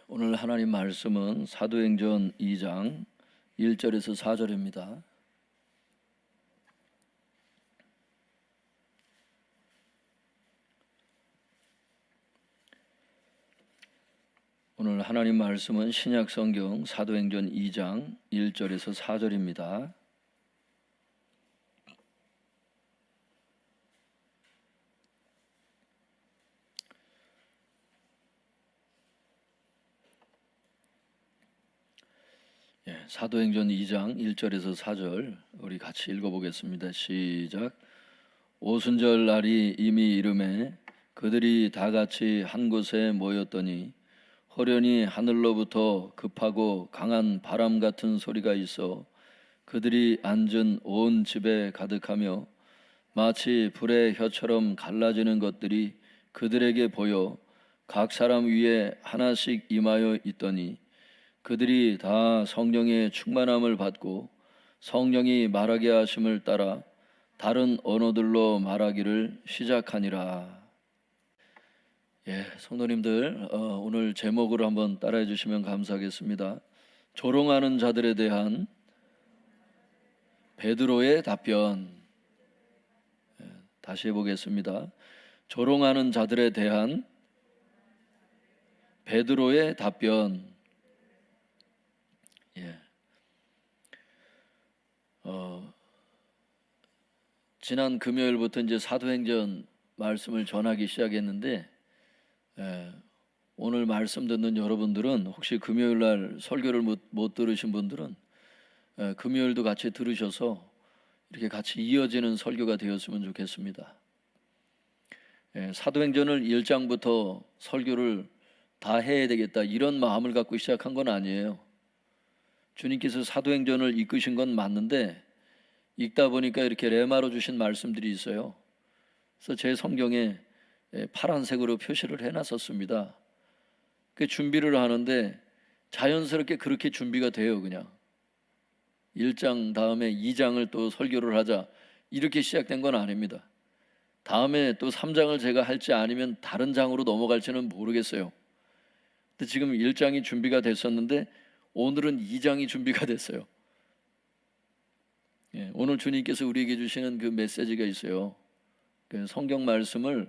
오늘 하나님 말씀은 사도행전 2장 1절에서 4절입니다. 오늘 하나님 말씀은 신약 성경 사도행전 2장 1절에서 4절입니다. 사도행전 2장 1절에서 4절 우리 같이 읽어보겠습니다. 시작. 오순절 날이 이미 이르매 그들이 다 같이 한 곳에 모였더니 호련히 하늘로부터 급하고 강한 바람 같은 소리가 있어 그들이 앉은 온 집에 가득하며 마치 불의 혀처럼 갈라지는 것들이 그들에게 보여 각 사람 위에 하나씩 임하여 있더니 그들이 다 성령의 충만함을 받고 성령이 말하게 하심을 따라 다른 언어들로 말하기를 시작하니라. 성도님들 오늘 제목으로 한번 따라해 주시면 감사하겠습니다. 조롱하는 자들에 대한 베드로의 답변. 다시 해보겠습니다. 조롱하는 자들에 대한 베드로의 답변. 지난 금요일부터 이제 사도행전 말씀을 전하기 시작했는데 오늘 말씀 듣는 여러분들은 혹시 금요일 날 설교를 못 들으신 분들은 금요일도 같이 들으셔서 이렇게 같이 이어지는 설교가 되었으면 좋겠습니다. 사도행전을 1장부터 설교를 다 해야 되겠다 이런 마음을 갖고 시작한 건 아니에요. 주님께서 사도행전을 이끄신 건 맞는데 읽다 보니까 이렇게 레마로 주신 말씀들이 있어요. 그래서 제 성경에 파란색으로 표시를 해놨었습니다. 그 준비를 하는데 자연스럽게 그렇게 준비가 돼요. 그냥 1장 다음에 2장을 또 설교를 하자 이렇게 시작된 건 아닙니다. 다음에 또 3장을 제가 할지 아니면 다른 장으로 넘어갈지는 모르겠어요. 근데 지금 1장이 준비가 됐었는데 오늘은 2장이 준비가 됐어요. 오늘 주님께서 우리에게 주시는 그 메시지가 있어요. 그 성경 말씀을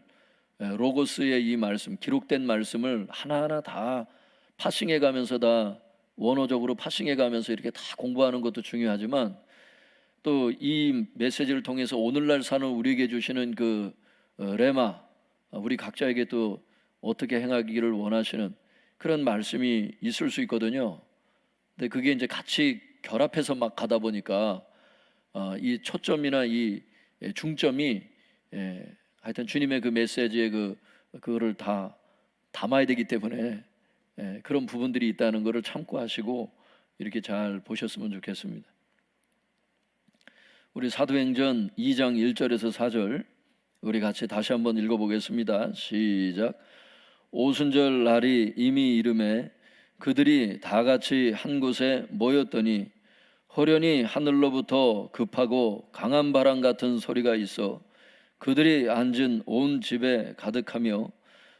로고스의 이 말씀, 기록된 말씀을 하나하나 다 파싱해 가면서 다 원어적으로 파싱해 가면서 이렇게 다 공부하는 것도 중요하지만 또 이 메시지를 통해서 오늘날 사는 우리에게 주시는 그 레마, 우리 각자에게 또 어떻게 행하기를 원하시는 그런 말씀이 있을 수 있거든요. 근데 그게 이제 같이 결합해서 막 가다 보니까 이 초점이나 이 중점이 하여튼 주님의 그 메시지에 그거를 다 담아야 되기 때문에 그런 부분들이 있다는 것을 참고하시고 이렇게 잘 보셨으면 좋겠습니다. 우리 사도행전 2장 1절에서 4절 우리 같이 다시 한번 읽어보겠습니다. 시작. 오순절 날이 이미 이르매 그들이 다 같이 한 곳에 모였더니 호련히 하늘로부터 급하고 강한 바람 같은 소리가 있어 그들이 앉은 온 집에 가득하며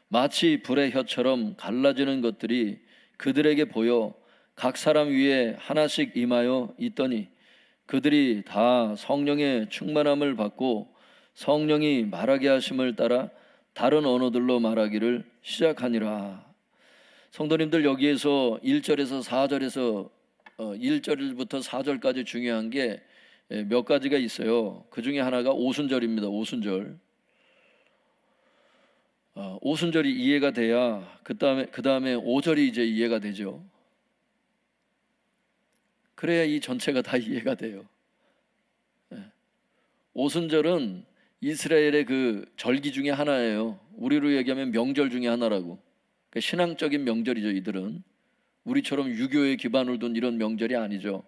마치 불의 혀처럼 갈라지는 것들이 그들에게 보여 각 사람 위에 하나씩 임하여 있더니 그들이 다 성령의 충만함을 받고 성령이 말하게 하심을 따라 다른 언어들로 말하기를 시작하니라. 성도님들 여기에서 1절에서 4절에서 1절부터 4절까지 중요한 게 몇 가지가 있어요. 그 중에 하나가 오순절입니다. 오순절. 오순절이 이해가 돼야 그 다음에 5절이 이제 이해가 되죠. 그래야 이 전체가 다 이해가 돼요. 오순절은 이스라엘의 그 절기 중에 하나예요. 우리로 얘기하면 명절 중에 하나라고. 그러니까 신앙적인 명절이죠. 이들은 우리처럼 유교에 기반을 둔 이런 명절이 아니죠.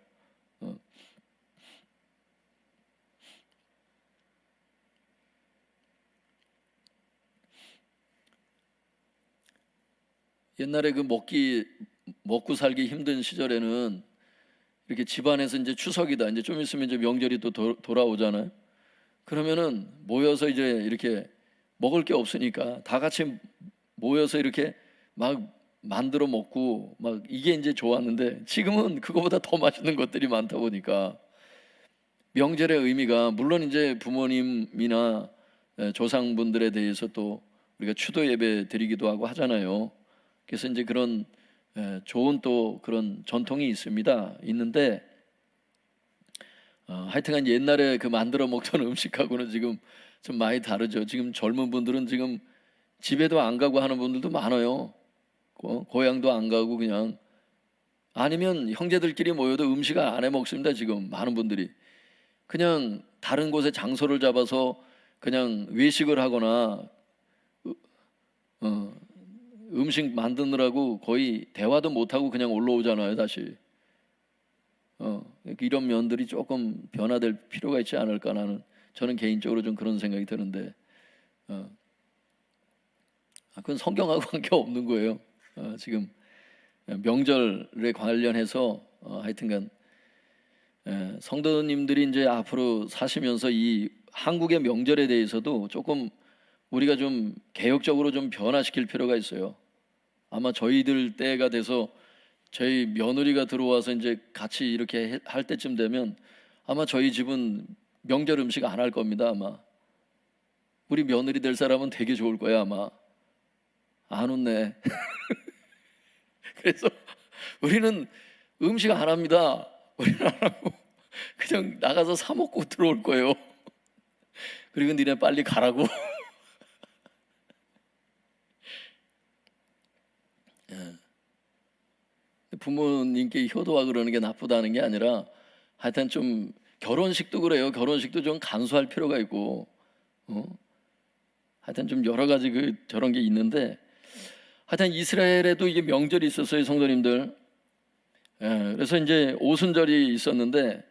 옛날에 그 먹고 살기 힘든 시절에는 이렇게 집안에서 이제 추석이다, 이제 좀 있으면 이제 명절이 또 돌아오잖아요. 그러면은 모여서 이제 이렇게 먹을 게 없으니까 다 같이 모여서 이렇게 막 만들어 먹고 막 이게 이제 좋았는데, 지금은 그거보다 더 맛있는 것들이 많다 보니까 명절의 의미가, 물론 이제 부모님이나 조상분들에 대해서 또 우리가 추도 예배 드리기도 하고 하잖아요. 그래서 이제 그런 좋은 또 그런 전통이 있는데 하여튼간 옛날에 그 만들어 먹던 음식하고는 지금 좀 많이 다르죠. 지금 젊은 분들은 지금 집에도 안 가고 하는 분들도 많아요. 고향도 안 가고 그냥, 아니면 형제들끼리 모여도 음식을 안 해 먹습니다. 지금 많은 분들이 그냥 다른 곳에 장소를 잡아서 그냥 외식을 하거나 음식 만드느라고 거의 대화도 못하고 그냥 올라오잖아요, 다시. 이런 면들이 조금 변화될 필요가 있지 않을까, 저는 개인적으로 좀 그런 생각이 드는데, 그건 성경하고 관계 없는 거예요. 지금 명절에 관련해서 하여튼간 성도님들이 이제 앞으로 사시면서 이 한국의 명절에 대해서도 조금 우리가 좀 개혁적으로 좀 변화시킬 필요가 있어요. 아마 저희들 때가 돼서 저희 며느리가 들어와서 이제 같이 이렇게 할 때쯤 되면 아마 저희 집은 명절 음식 안 할 겁니다. 아마 우리 며느리 될 사람은 되게 좋을 거야. 아마 안 웃네. 그래서 우리는 음식 안 합니다. 우리는 안 하고 그냥 나가서 사 먹고 들어올 거예요. 그리고 니네 빨리 가라고. 부모님께 효도와 그러는 게 나쁘다는 게 아니라, 하여튼 좀 결혼식도 그래요. 결혼식도 좀 간소할 필요가 있고, 하여튼 좀 여러 가지 저런 게 있는데, 하여튼 이스라엘에도 이게 명절이 있었어요, 성도님들. 그래서 이제 오순절이 있었는데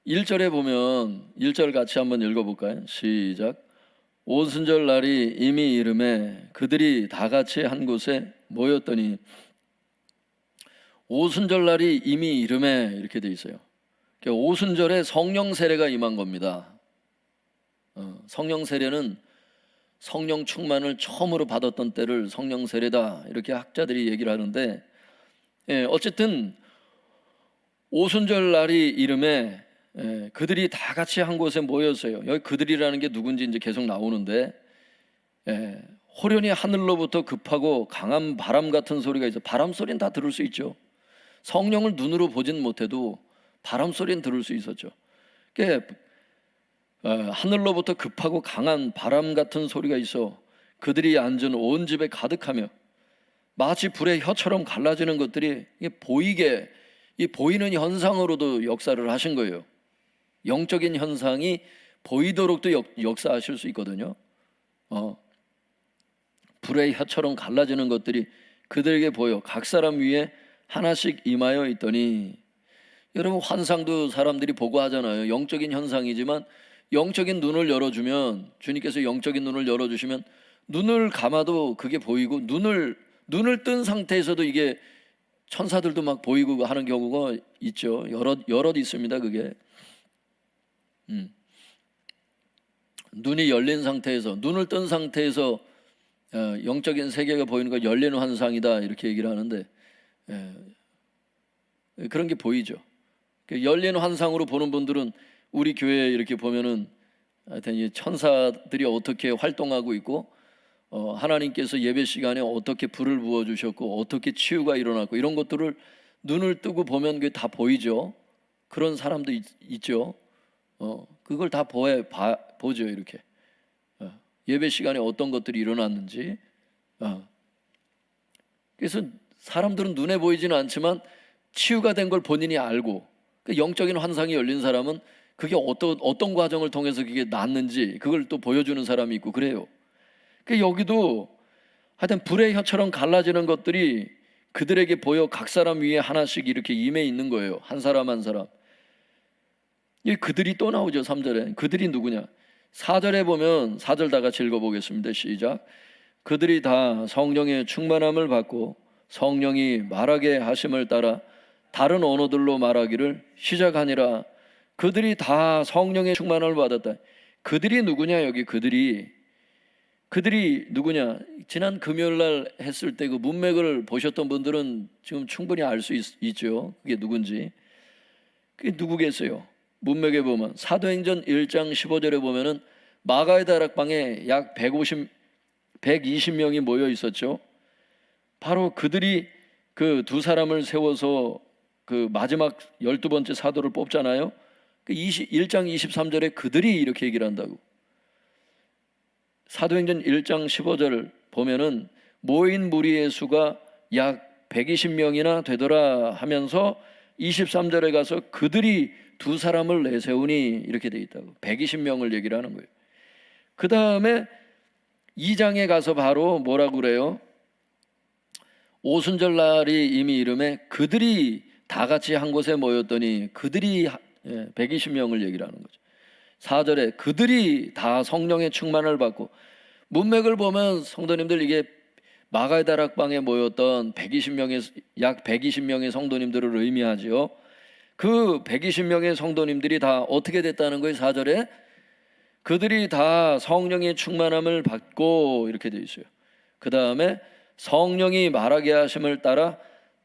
1절에 보면, 1절 같이 한번 읽어볼까요? 시작. 오순절 날이 이미 이름에 그들이 다 같이 한 곳에 모였더니, 오순절 날이 이미 이름에 이렇게 돼 있어요. 오순절에 성령 세례가 임한 겁니다. 성령 세례는 성령 충만을 처음으로 받았던 때를 성령 세례다, 이렇게 학자들이 얘기를 하는데, 어쨌든 오순절 날이 이름에 그들이 다 같이 한 곳에 모였어요. 여기 그들이라는 게 누군지 이제 계속 나오는데, 호련히 하늘로부터 급하고 강한 바람 같은 소리가 있어. 바람 소리는 다 들을 수 있죠. 성령을 눈으로 보진 못해도 바람 소리는 들을 수 있었죠. 하늘로부터 급하고 강한 바람 같은 소리가 있어 그들이 앉은 온 집에 가득하며, 마치 불의 혀처럼 갈라지는 것들이 보이게, 이 보이는 현상으로도 역사를 하신 거예요. 영적인 현상이 보이도록도 역사하실 수 있거든요. 불의 혀처럼 갈라지는 것들이 그들에게 보여 각 사람 위에 하나씩 임하여 있더니, 여러분 환상도 사람들이 보고 하잖아요. 영적인 현상이지만 영적인 눈을 열어주면, 주님께서 영적인 눈을 열어주시면 눈을 감아도 그게 보이고, 눈을 뜬 상태에서도 이게 천사들도 막 보이고 하는 경우가 있죠. 여럿 있습니다. 그게 눈이 열린 상태에서, 눈을 뜬 상태에서 영적인 세계가 보이는 거 열리는 환상이다, 이렇게 얘기를 하는데, 그런 게 보이죠. 열린 환상으로 보는 분들은 우리 교회에 이렇게 보면은 하여튼 이 천사들이 어떻게 활동하고 있고, 하나님께서 예배 시간에 어떻게 불을 부어주셨고, 어떻게 치유가 일어났고, 이런 것들을 눈을 뜨고 보면 그게 다 보이죠. 그런 사람도 있죠. 그걸 다 보죠. 이렇게 예배 시간에 어떤 것들이 일어났는지. 그래서 사람들은 눈에 보이지는 않지만 치유가 된 걸 본인이 알고, 그 영적인 환상이 열린 사람은 그게 어떤 과정을 통해서 그게 났는지 그걸 또 보여주는 사람이 있고 그래요. 여기도 하여튼 불의 혀처럼 갈라지는 것들이 그들에게 보여 각 사람 위에 하나씩 이렇게 임해 있는 거예요. 한 사람 한 사람. 그들이 또 나오죠. 3절에 그들이 누구냐. 4절에 보면, 4절 다 같이 읽어보겠습니다. 시작. 그들이 다 성령의 충만함을 받고 성령이 말하게 하심을 따라 다른 언어들로 말하기를 시작하니라. 그들이 다 성령의 충만함을 받았다. 그들이 누구냐. 여기 그들이 그들이 누구냐? 지난 금요일 날 했을 때 그 문맥을 보셨던 분들은 지금 충분히 알 수 있죠. 그게 누군지. 그게 누구겠어요? 문맥에 보면 사도행전 1장 15절에 보면은 마가의 다락방에 약 120명이 모여 있었죠. 바로 그들이 그 두 사람을 세워서 그 마지막 12번째 사도를 뽑잖아요. 그 1장 23절에 그들이 이렇게 얘기를 한다고. 사도행전 1장 15절 보면은 모인 무리의 수가 약 120명이나 되더라 하면서 23절에 가서 그들이 두 사람을 내세우니 이렇게 돼 있다고. 120명을 얘기를 하는 거예요. 그 다음에 2장에 가서 바로 뭐라고 그래요? 오순절 날이 이미 이름에 그들이 다 같이 한 곳에 모였더니 그들이 120명을 얘기를 하는 거죠. 4절에 그들이 다 성령의 충만을 받고, 문맥을 보면 성도님들 이게 마가의 다락방에 모였던 약 120명의 성도님들을 의미하지요. 그 120명의 성도님들이 다 어떻게 됐다는 거예요? 4절에 그들이 다 성령의 충만함을 받고 이렇게 되어 있어요. 그 다음에 성령이 말하게 하심을 따라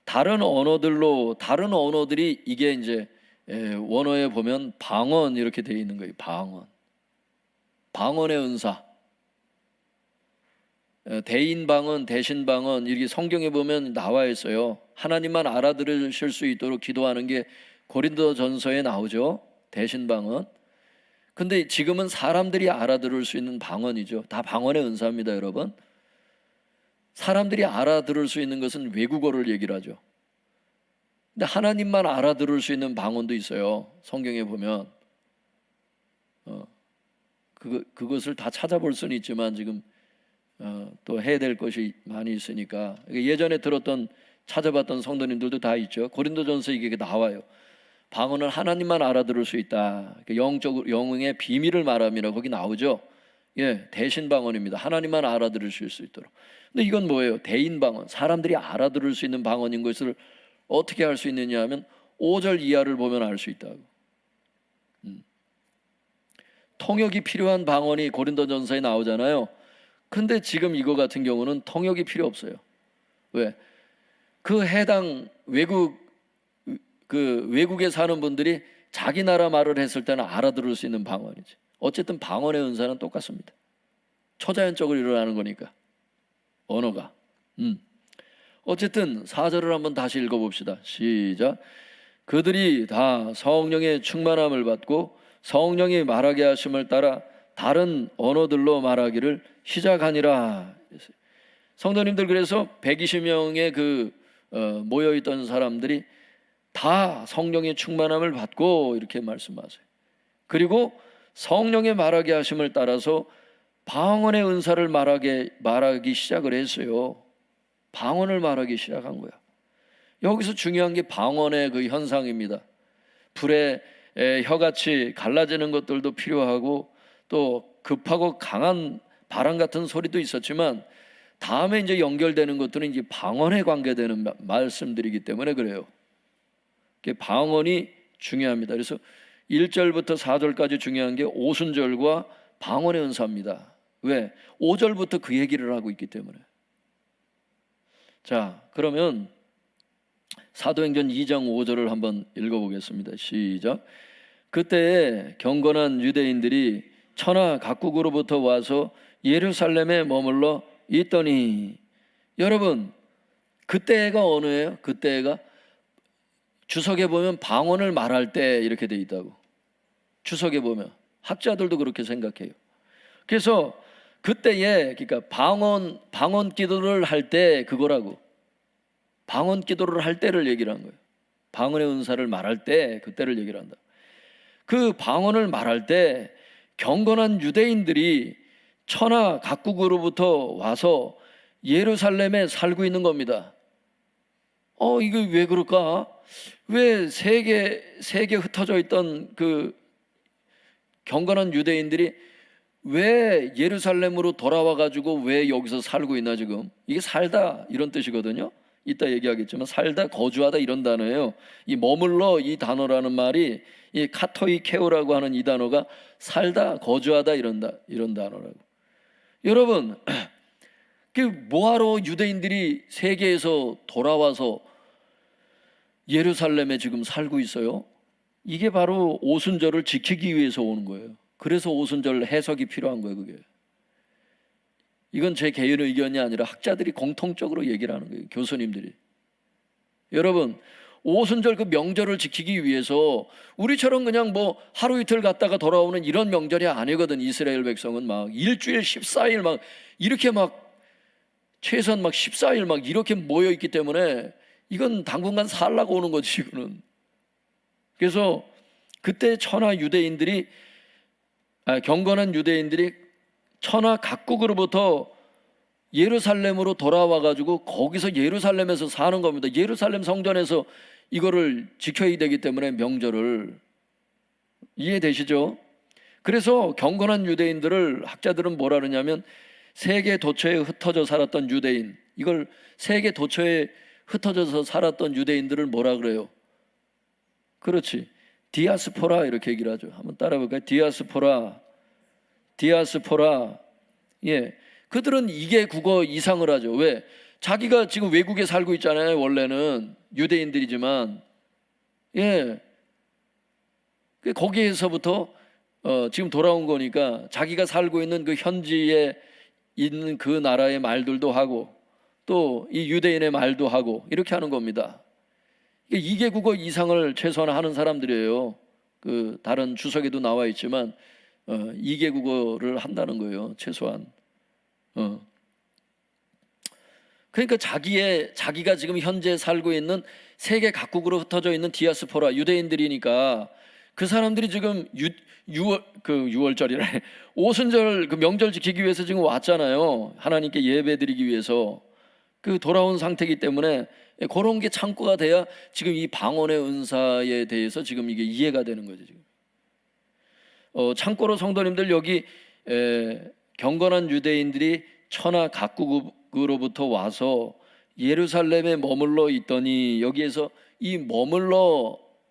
다른 언어들이 이게 이제 원어에 보면 방언 이렇게 되어 있는 거예요. 방언의 은사, 대인 방언, 대신 방언, 이렇게 성경에 보면 나와 있어요. 하나님만 알아들으실 수 있도록 기도하는 게 고린도전서에 나오죠. 대신 방언. 근데 지금은 사람들이 알아들을 수 있는 방언이죠. 다 방언의 은사입니다, 여러분. 사람들이 알아들을 수 있는 것은 외국어를 얘기를 하죠. 근데 하나님만 알아들을 수 있는 방언도 있어요. 성경에 보면 그것을 다 찾아볼 수는 있지만 지금 또 해야 될 것이 많이 있으니까 예전에 찾아봤던 성도님들도 다 있죠. 고린도전서 이게 나와요. 방언은 하나님만 알아들을 수 있다. 영의 비밀을 말함이라 거기 나오죠. 대신 방언입니다. 하나님만 알아들으실 수 있도록. 근데 이건 뭐예요? 대인 방언, 사람들이 알아들을 수 있는 방언인 것을 어떻게 알 수 있느냐 하면 5절 이하를 보면 알 수 있다고. 통역이 필요한 방언이 고린도전서에 나오잖아요. 근데 지금 이거 같은 경우는 통역이 필요 없어요. 왜? 그 해당 외국에 사는 분들이 자기 나라 말을 했을 때는 알아들을 수 있는 방언이지. 어쨌든 방언의 은사는 똑같습니다. 초자연적으로 일어나는 거니까 언어가. 어쨌든 4절을 한번 다시 읽어봅시다. 시작. 그들이 다 성령의 충만함을 받고 성령이 말하게 하심을 따라 다른 언어들로 말하기를 시작하니라. 성도님들, 그래서 120명의 모여있던 사람들이 다 성령의 충만함을 받고 이렇게 말씀하세요. 그리고 성령의 말하게 하심을 따라서 방언의 은사를 말하기 시작을 했어요. 방언을 말하기 시작한 거야. 여기서 중요한 게 방언의 그 현상입니다. 불에 혀같이 갈라지는 것들도 필요하고 또 급하고 강한 바람 같은 소리도 있었지만 다음에 이제 연결되는 것들은 이제 방언에 관계되는 말씀들이기 때문에 그래요. 방언이 중요합니다. 그래서 1절부터 4절까지 중요한 게 오순절과 방언의 은사입니다. 왜? 5절부터 그 얘기를 하고 있기 때문에. 자, 그러면 사도행전 2장 5절을 한번 읽어보겠습니다. 시작. 그때 경건한 유대인들이 천하 각국으로부터 와서 예루살렘에 머물러 있더니, 여러분 그때가 어느 해요? 그때가 주석에 보면 방언을 말할 때 이렇게 돼 있다고. 주석에 보면 학자들도 그렇게 생각해요. 그래서 그때에 그러니까 방언 기도를 할 때 그거라고. 방언 기도를 할 때를 얘기를 한 거예요. 방언의 은사를 말할 때 그때를 얘기를 한다. 그 방언을 말할 때 경건한 유대인들이 천하 각국으로부터 와서 예루살렘에 살고 있는 겁니다. 이거 왜 그럴까? 왜 세계 흩어져 있던 그 경건한 유대인들이 왜 예루살렘으로 돌아와 가지고 왜 여기서 살고 있나? 지금 이게 살다 이런 뜻이거든요. 이따 얘기하겠지만 살다, 거주하다 이런 단어예요. 이 머물러 이 단어라는 말이 이 카토이케오라고 하는 이 단어가 살다, 거주하다 이런 단어라고. 여러분, 그 뭐하러 유대인들이 세계에서 돌아와서 예루살렘에 지금 살고 있어요? 이게 바로 오순절을 지키기 위해서 오는 거예요. 그래서 오순절 해석이 필요한 거예요. 그게. 이건 제 개인 의견이 아니라 학자들이 공통적으로 얘기를 하는 거예요. 교수님들이. 여러분, 오순절 그 명절을 지키기 위해서 우리처럼 그냥 뭐 하루 이틀 갔다가 돌아오는 이런 명절이 아니거든. 이스라엘 백성은 막 일주일 14일 막 이렇게 막 최소한 막 14일 막 이렇게 모여 있기 때문에 이건 당분간 살라고 오는 거지, 이거는. 그래서 그때 경건한 유대인들이 천하 각국으로부터 예루살렘으로 돌아와 가지고 거기서 예루살렘에서 사는 겁니다. 예루살렘 성전에서 이거를 지켜야 되기 때문에 명절을. 이해되시죠? 그래서 경건한 유대인들을 학자들은 뭐라 그러냐면 세계 도처에 흩어져 살았던 유대인, 이걸 세계 도처에 흩어져서 살았던 유대인들을 뭐라 그래요? 그렇지, 디아스포라 이렇게 얘기를 하죠. 한번 따라 볼까요? 디아스포라. 예, 그들은 이게 국어 이상을 하죠. 왜? 자기가 지금 외국에 살고 있잖아요. 원래는 유대인들이지만, 예, 거기에서부터 지금 돌아온 거니까 자기가 살고 있는 그 현지에 있는 그 나라의 말들도 하고 또 이 유대인의 말도 하고 이렇게 하는 겁니다. 이게 국어 이상을 최소한 하는 사람들이에요. 그 다른 주석에도 나와 있지만 2개 국어를 한다는 거예요. 최소한. 그러니까 자기가 지금 현재 살고 있는 세계 각국으로 흩어져 있는 디아스포라 유대인들이니까 그 사람들이 지금 6월절이래 오순절 그 명절 지키기 위해서 지금 왔잖아요. 하나님께 예배드리기 위해서. 그 돌아온 상태이기 때문에 그런 게 창고가 돼야 지금 이 방언의 은사에 대해서 지금 이게 이해가 되는 거죠. 지금 참고로 성도님들, 여기 경건한 유대인들이 천하 각국으로부터 와서 예루살렘에 머물러 있더니, 여기에서 이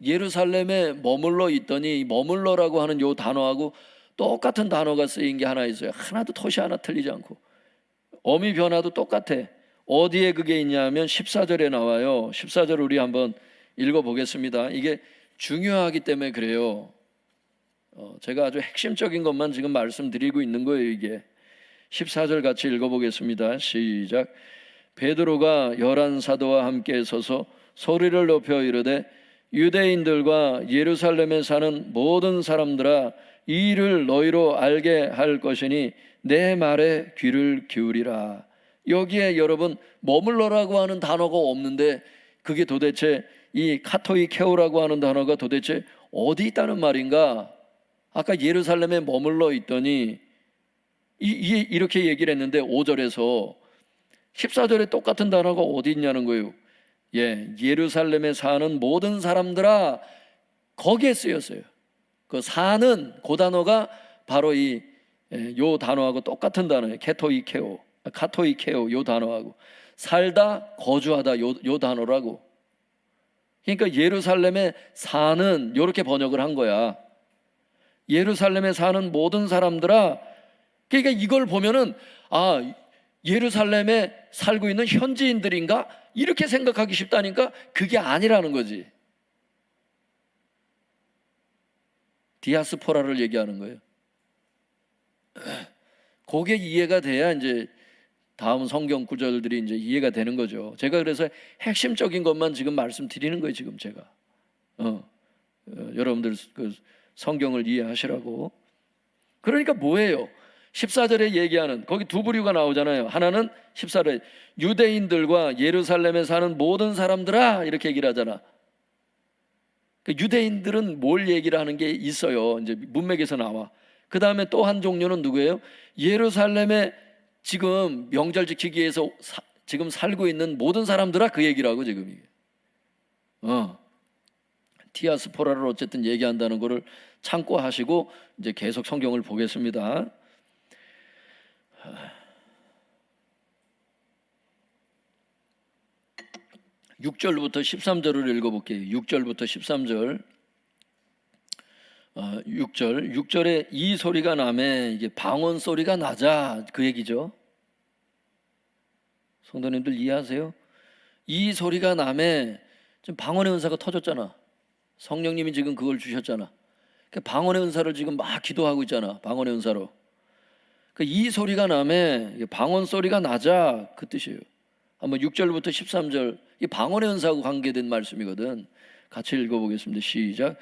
예루살렘에 머물러 있더니, 머물러라고 하는 요 단어하고 똑같은 단어가 쓰인 게 하나 있어요. 하나도 토시 하나 틀리지 않고 어미 변화도 똑같아. 어디에 그게 있냐면 14절에 나와요. 14절 우리 한번 읽어보겠습니다. 이게 중요하기 때문에 그래요. 제가 아주 핵심적인 것만 지금 말씀드리고 있는 거예요. 이게 14절 같이 읽어보겠습니다. 시작. 베드로가 11사도와 함께 서서 소리를 높여 이르되 유대인들과 예루살렘에 사는 모든 사람들아, 이 일을 너희로 알게 할 것이니 내 말에 귀를 기울이라. 여기에 여러분 머물러라고 하는 단어가 없는데 그게 도대체 이 카토이케오라고 하는 단어가 도대체 어디 있다는 말인가? 아까 예루살렘에 머물러 있더니 이렇게 얘기를 했는데 5절에서 14절에 똑같은 단어가 어디 있냐는 거예요. 예루살렘에 사는 모든 사람들아, 거기에 쓰였어요. 그 사는 그 단어가 바로 요 단어하고 똑같은 단어예요. 카토이케오 요 단어하고 살다, 거주하다 요 단어라고. 그러니까 예루살렘에 사는 요렇게 번역을 한 거야. 예루살렘에 사는 모든 사람들아. 그러니까 이걸 보면은 예루살렘에 살고 있는 현지인들인가? 이렇게 생각하기 쉽다니까 그게 아니라는 거지. 디아스포라를 얘기하는 거예요. 그게 이해가 돼야 이제 다음 성경 구절들이 이제 이해가 되는 거죠. 제가 그래서 핵심적인 것만 지금 말씀드리는 거예요. 지금 제가 여러분들 그 성경을 이해하시라고. 그러니까 뭐예요? 14절에 얘기하는 거기 두 부류가 나오잖아요. 하나는 14절에 유대인들과 예루살렘에 사는 모든 사람들아 이렇게 얘기를 하잖아. 유대인들은 뭘 얘기를 하는 게 있어요. 이제 문맥에서 나와. 그 다음에 또 한 종류는 누구예요? 예루살렘에 지금 명절 지키기 위해서 지금 살고 있는 모든 사람들아, 그 얘기를 하고 지금 이게. 디아스포라를 어쨌든 얘기한다는 것을 참고하시고 이제 계속 성경을 보겠습니다. 6절부터 13절을 읽어볼게요. 6절부터 13절. 6절에 이 소리가 나매 이게 방언 소리가 나자 그 얘기죠. 성도님들 이해하세요? 이 소리가 나매 지금 방언의 은사가 터졌잖아. 성령님이 지금 그걸 주셨잖아. 그러니까 방언의 은사를 지금 막 기도하고 있잖아. 방언의 은사로. 그러니까 이 소리가 나매 방언 소리가 나자 그 뜻이에요. 한번 6절부터 13절 이 방언의 은사하고 관계된 말씀이거든. 같이 읽어보겠습니다. 시작.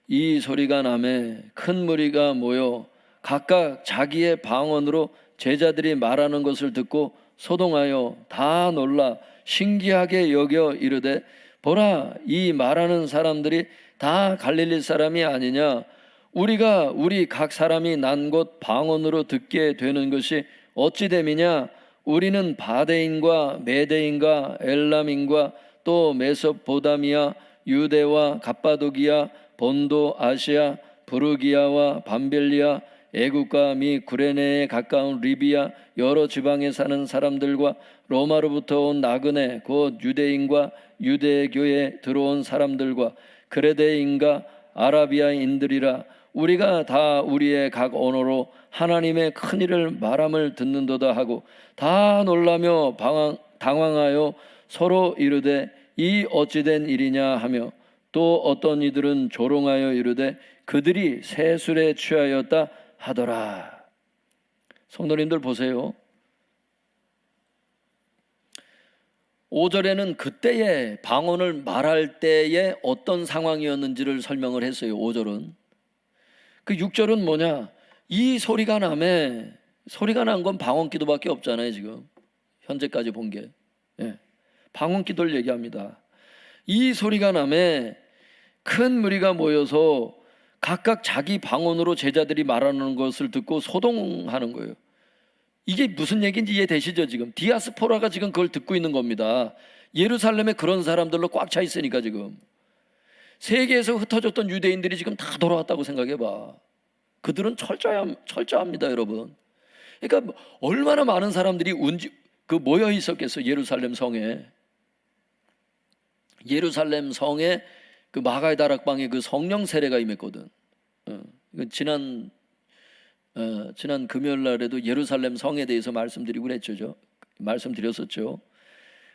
이 소리가 나매 큰 무리가 모여 각각 자기의 방언으로 제자들이 말하는 것을 듣고 소동하여 다 놀라 신기하게 여겨 이르되 보라 이 말하는 사람들이 다 갈릴리 사람이 아니냐 우리가 우리 각 사람이 난 곳 방언으로 듣게 되는 것이 어찌 됨이냐 우리는 바데인과 메데인과 엘람인과 또 메소포다미아 유대와 갑바도기아 본도 아시아 부르기아와 밤벨리아 애국과 미 구레네에 가까운 리비아 여러 지방에 사는 사람들과 로마로부터 온 나그네 곧 유대인과 유대교에 들어온 사람들과 그레데인과 아라비아인들이라 우리가 다 우리의 각 언어로 하나님의 큰 일을 말함을 듣는도다 하고 다 놀라며 당황하여 서로 이르되 이 어찌된 일이냐 하며 또 어떤 이들은 조롱하여 이르되 그들이 새 술에 취하였다 하더라. 성도님들 보세요. 5절에는 그때의 방언을 말할 때의 어떤 상황이었는지를 설명을 했어요. 5절은. 그 6절은 뭐냐? 이 소리가 나매 소리가 난 건 방언 기도밖에 없잖아요. 지금 현재까지 본 게. 예. 방언 기도를 얘기합니다. 이 소리가 나매 큰 무리가 모여서 각각 자기 방언으로 제자들이 말하는 것을 듣고 소동하는 거예요. 이게 무슨 얘기인지 이해되시죠? 지금 디아스포라가 지금 그걸 듣고 있는 겁니다. 예루살렘에 그런 사람들로 꽉 차 있으니까 지금 세계에서 흩어졌던 유대인들이 지금 다 돌아왔다고 생각해봐. 그들은 철저합니다, 여러분. 그러니까 얼마나 많은 사람들이 모여 있었겠어. 예루살렘 성에. 예루살렘 성에 그 마가의 다락방에 그 성령 세례가 임했거든. 지난 금요일 날에도 예루살렘 성에 대해서 말씀드렸었죠.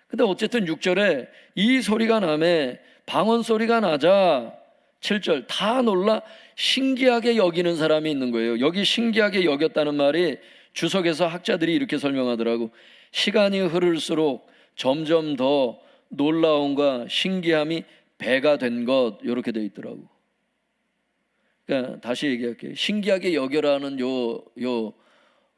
근데 어쨌든 6절에 이 소리가 나매 방언 소리가 나자 7절 다 놀라 신기하게 여기는 사람이 있는 거예요. 여기 신기하게 여겼다는 말이 주석에서 학자들이 이렇게 설명하더라고. 시간이 흐를수록 점점 더 놀라움과 신기함이 배가 된 것 이렇게 돼 있더라고. 그러니까 다시 얘기할게요. 신기하게 여겨라는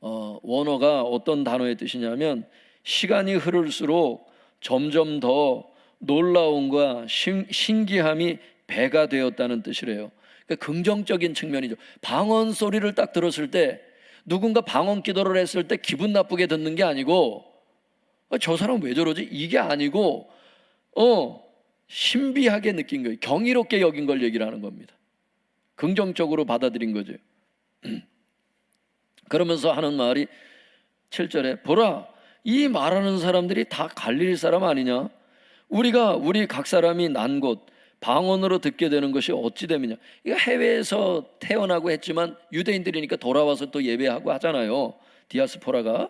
원어가 어떤 단어의 뜻이냐면 시간이 흐를수록 점점 더 놀라움과 신기함이 배가 되었다는 뜻이래요. 그러니까 긍정적인 측면이죠. 방언 소리를 딱 들었을 때 누군가 방언 기도를 했을 때 기분 나쁘게 듣는 게 아니고 저 사람 왜 저러지? 이게 아니고 신비하게 느낀 거예요. 경이롭게 여긴 걸 얘기를 하는 겁니다. 긍정적으로 받아들인 거죠. 그러면서 하는 말이 7절에 보라 이 말하는 사람들이 다 갈릴리 사람 아니냐? 우리가 우리 각 사람이 난 곳 방언으로 듣게 되는 것이 어찌 됨이냐? 이거 해외에서 태어나고 했지만 유대인들이니까 돌아와서 또 예배하고 하잖아요. 디아스포라가.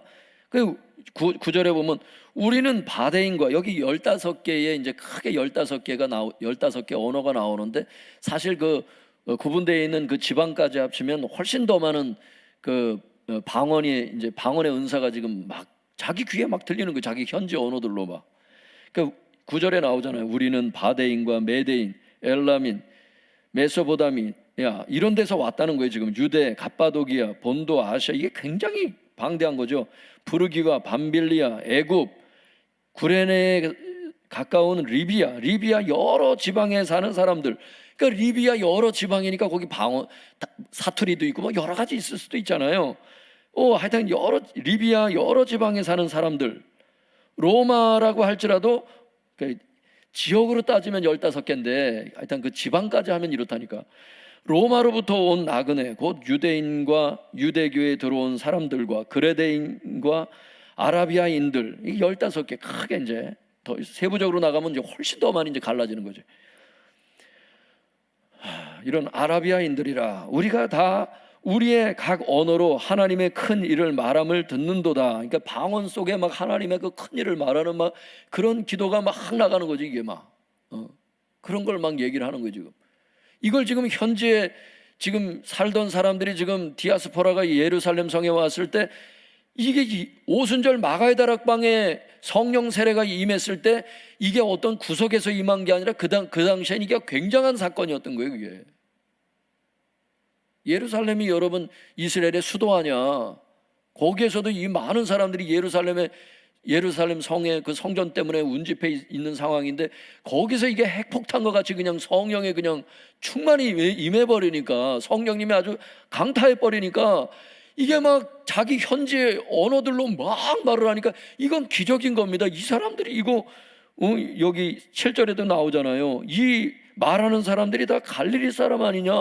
그 9절에 보면 우리는 바데인과 여기 15개의 이제 크게 15개 언어가 나오는데 사실 그 구분되어 있는 그 지방까지 합치면 훨씬 더 많은 그 방언의 은사가 지금 막 자기 귀에 막 들리는 거 자기 현지 언어들로 막. 그 9절에 나오잖아요. 우리는 바데인과 메데인, 엘라민, 메소포다미 이런 데서 왔다는 거예요. 지금 유대, 갑바도기아, 본도, 아시아 이게 굉장히 방대한 거죠. 부르기와 밤빌리아, 애굽, 구레네에 가까운 리비아 여러 지방에 사는 사람들. 그러니까 리비아 여러 지방이니까 거기 방언 사투리도 있고 뭐 여러 가지 있을 수도 있잖아요. 하여튼 리비아 여러 지방에 사는 사람들. 로마라고 할지라도 지역으로 따지면 15개인데 하여튼 그 지방까지 하면 이렇다니까. 로마로부터 온 나그네 곧 유대인과 유대교에 들어온 사람들과 그레데인과 아라비아인들 이 15개 크게 이제 더 세부적으로 나가면 이제 훨씬 더 많이 이제 갈라지는 거죠. 이런 아라비아인들이라 우리가 다 우리의 각 언어로 하나님의 큰 일을 말함을 듣는도다. 그러니까 방언 속에 막 하나님의 그 큰 일을 말하는 막 그런 기도가 막 나가는 거지. 이게 막 그런 걸 막 얘기를 하는 거예요. 지금 이걸 지금 현재 지금 살던 사람들이 지금 디아스포라가 예루살렘 성에 왔을 때 이게 오순절 마가의 다락방에 성령 세례가 임했을 때 이게 어떤 구석에서 임한 게 아니라 그 당시엔 이게 굉장한 사건이었던 거예요. 그게 예루살렘이 여러분 이스라엘의 수도 아니야. 거기에서도 이 많은 사람들이 예루살렘 성의 그 성전 때문에 운집해 있는 상황인데 거기서 이게 핵폭탄과 같이 그냥 성령에 그냥 충만히 임해버리니까 성령님이 아주 강타해버리니까 이게 막 자기 현지의 언어들로 막 말을 하니까 이건 기적인 겁니다. 이 사람들이 이거 여기 7절에도 나오잖아요. 이 말하는 사람들이 다 갈릴리 사람 아니냐.